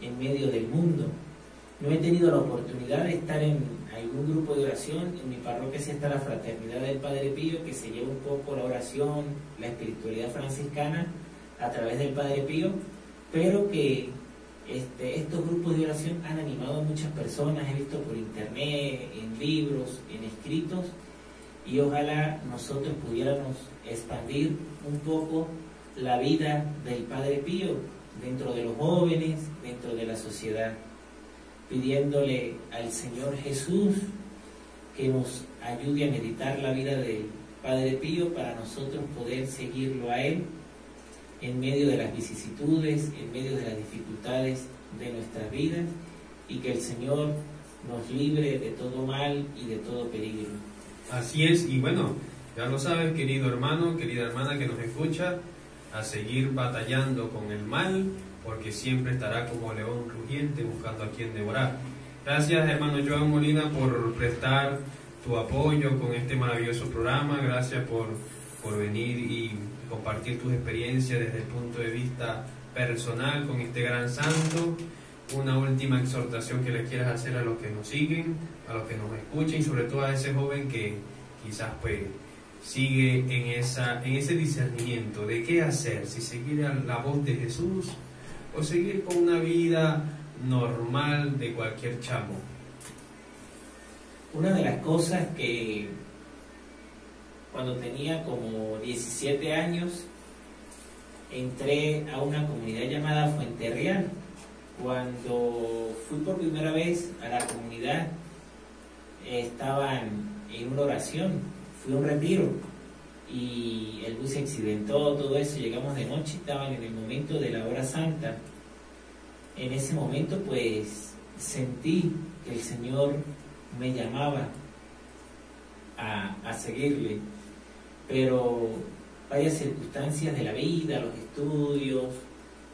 en medio del mundo. No he tenido la oportunidad de estar en algún grupo de oración. En mi parroquia sí está la Fraternidad del Padre Pío, que se lleva un poco la oración, la espiritualidad franciscana a través del Padre Pío, pero que estos grupos de oración han animado a muchas personas, he visto por internet, en libros, en escritos, y ojalá nosotros pudiéramos expandir un poco la vida del Padre Pío dentro de los jóvenes, dentro de la sociedad, pidiéndole al Señor Jesús que nos ayude a meditar la vida del Padre Pío para nosotros poder seguirlo a Él en medio de las vicisitudes, en medio de las dificultades de nuestras vidas, y que el Señor nos libre de todo mal y de todo peligro. Así es, y bueno, ya lo sabes, querido hermano, querida hermana que nos escucha, a seguir batallando con el mal, porque siempre estará como león rugiente buscando a quien devorar. Gracias, hermano Joan Molina, por prestar tu apoyo con este maravilloso programa. Gracias por venir y compartir tus experiencias desde el punto de vista personal con este gran santo. Una última exhortación que le quieras hacer a los que nos siguen, a los que nos escuchen, y sobre todo a ese joven que quizás pues sigue en ese discernimiento de qué hacer, si seguir la voz de Jesús o seguir con una vida normal de cualquier chamo. Una de las cosas que cuando tenía como 17 años entré a una comunidad llamada Fuente Real. Cuando fui por primera vez a la comunidad estaban en una oración, fui a un retiro y el bus se accidentó, todo eso, llegamos de noche, estaban en el momento de la hora santa. En ese momento pues sentí que el Señor me llamaba a seguirle, pero varias circunstancias de la vida, los estudios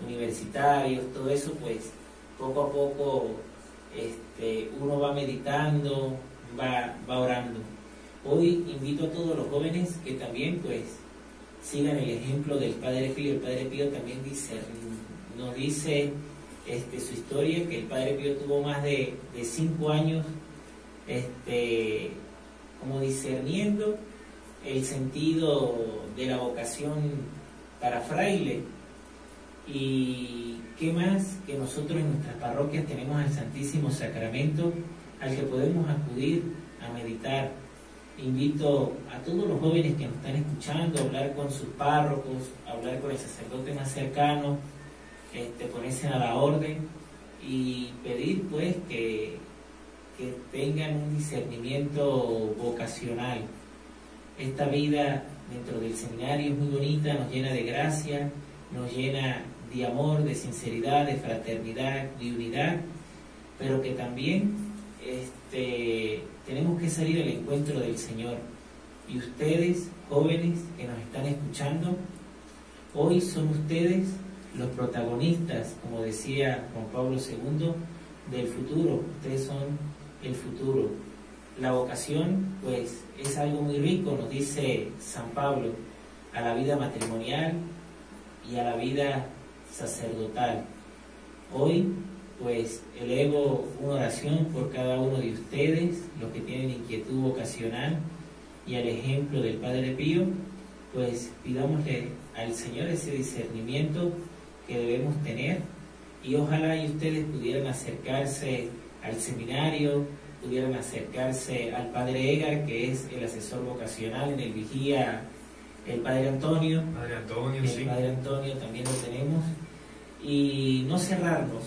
universitarios, todo eso, pues poco a poco uno va meditando, va orando. Hoy invito a todos los jóvenes que también pues sigan el ejemplo del Padre Pío. El Padre Pío también nos dice su historia, que el Padre Pío tuvo más de 5 años como discerniendo el sentido de la vocación para fraile. Y qué más que nosotros en nuestras parroquias tenemos al Santísimo Sacramento al que podemos acudir a meditar. Invito a todos los jóvenes que nos están escuchando a hablar con sus párrocos, a hablar con el sacerdote más cercano, ponerse a la orden y pedir pues que tengan un discernimiento vocacional. Esta vida dentro del seminario es muy bonita, nos llena de gracia, nos llena de amor, de sinceridad, de fraternidad, de unidad, pero que también tenemos que salir al encuentro del Señor. Y ustedes, jóvenes que nos están escuchando, hoy son ustedes los protagonistas, como decía Juan Pablo II, del futuro. Ustedes son el futuro. La vocación, pues, es algo muy rico, nos dice San Pablo, a la vida matrimonial y a la vida sacerdotal. Hoy, pues, elevo una oración por cada uno de ustedes, los que tienen inquietud vocacional, y al ejemplo del Padre Pío, pues pidámosle al Señor ese discernimiento que debemos tener, y ojalá y ustedes pudieran acercarse al seminario, pudieran acercarse al Padre Egar, que es el asesor vocacional en el Vigía, el Padre Antonio. Padre Antonio, sí. Padre Antonio también lo tenemos. Y no cerrarnos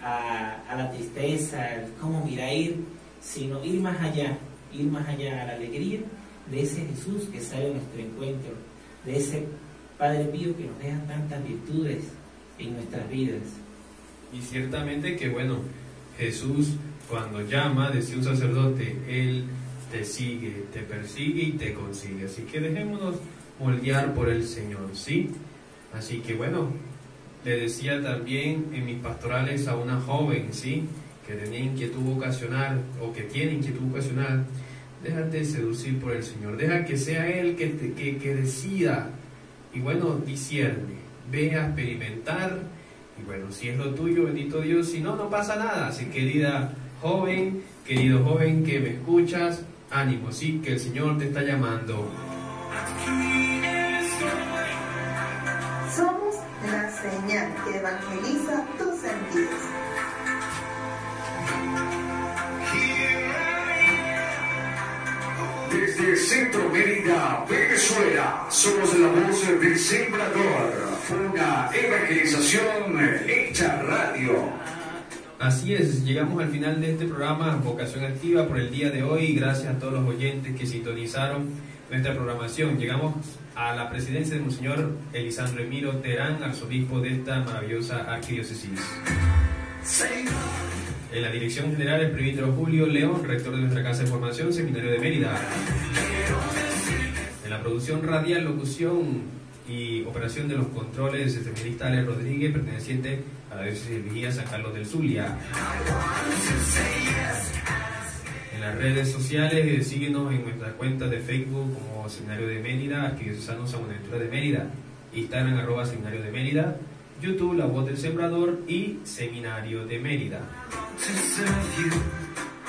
a la tristeza, al cómo mira ir, sino ir más allá a la alegría de ese Jesús que sale a nuestro encuentro, de ese Padre Pío que nos deja tantas virtudes en nuestras vidas. Y ciertamente que bueno, Jesús cuando llama, decía un sacerdote, Él te sigue, te persigue y te consigue. Así que dejémonos moldear por el Señor, ¿sí? Así que bueno, le decía también en mis pastorales a una joven, ¿sí?, que tenía inquietud vocacional o que tiene inquietud vocacional, déjate seducir por el Señor, deja que sea Él que decida, y bueno, discierne, ve a experimentar, y bueno, si es lo tuyo, bendito Dios, si no, no pasa nada. Así, querida joven, querido joven que me escuchas, ánimo, sí, que el Señor te está llamando. Somos la señal que evangeliza tus sentidos. Desde Centro Mérida, Venezuela, somos la voz del sembrador, una evangelización hecha radio. Así es, llegamos al final de este programa Vocación Activa por el día de hoy. Gracias a todos los oyentes que sintonizaron nuestra programación. Llegamos a la presidencia de Monseñor Elisandro Emiro Terán, arzobispo de esta maravillosa arquidiócesis. En la dirección general, el presbítero Julio León, rector de nuestra casa de formación, Seminario de Mérida. En la producción radial, locución y operación de los controles, el seminarista Ale Rodríguez, perteneciente a la diócesis de Vigía, San Carlos del Zulia. En las redes sociales, síguenos en nuestras cuentas de Facebook como Seminario de Mérida, Arquidiocesano San Buenaventura de Mérida, Instagram @Seminario de Mérida, YouTube La Voz del Sembrador y Seminario de Mérida.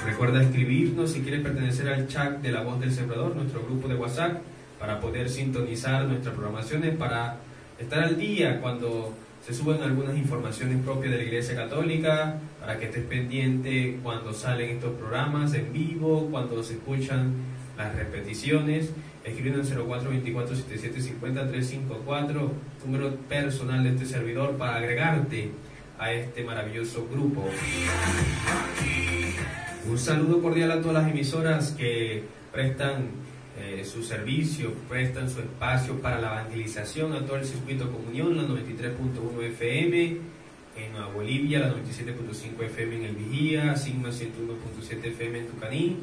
Recuerda escribirnos si quieres pertenecer al chat de La Voz del Sembrador, nuestro grupo de WhatsApp, para poder sintonizar nuestras programaciones, para estar al día cuando se suben algunas informaciones propias de la Iglesia Católica, para que estés pendiente cuando salen estos programas en vivo, cuando se escuchan las repeticiones. Escribiendo en 0424-7750-354, número personal de este servidor, para agregarte a este maravilloso grupo. Un saludo cordial a todas las emisoras que prestan su servicio, prestan su espacio para la evangelización, a todo el circuito Comunión, la 93.1 FM en Nueva Bolivia, la 97.5 FM en El Vigía, Sigma 101.7 FM en Tucaní,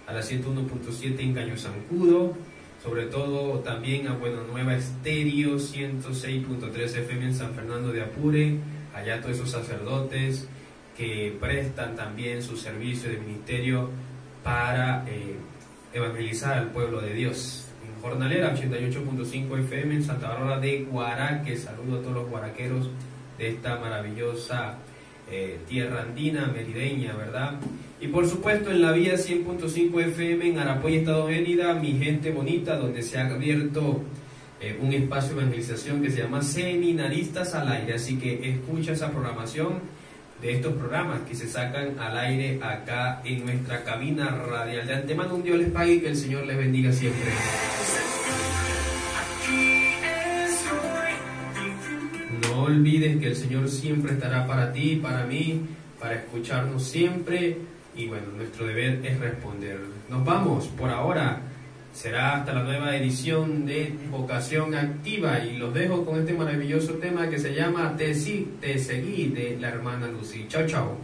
a la 101.7 en Caño Zancudo, sobre todo también a Buena Nueva Estéreo, 106.3 FM en San Fernando de Apure, allá todos esos sacerdotes que prestan también su servicio de ministerio para evangelizar al pueblo de Dios. En Jornalera, 88.5 FM en Santa Bárbara de Guaraque, saludo a todos los guaraqueros de esta maravillosa tierra andina, merideña, ¿verdad? Y por supuesto en la vía 100.5 FM en Arapuey, Estado Mérida, mi gente bonita, donde se ha abierto un espacio de evangelización que se llama Seminaristas al Aire. Así que escucha esa programación de estos programas que se sacan al aire acá en nuestra cabina radial. De antemano, un Dios les pague y que el Señor les bendiga siempre. No olvides que el Señor siempre estará para ti, para mí, para escucharnos siempre, y bueno, nuestro deber es responder. Nos vamos por ahora, será hasta la nueva edición de Vocación Activa, y los dejo con este maravilloso tema que se llama Te Seguí, de la hermana Lucy. Chao, chao.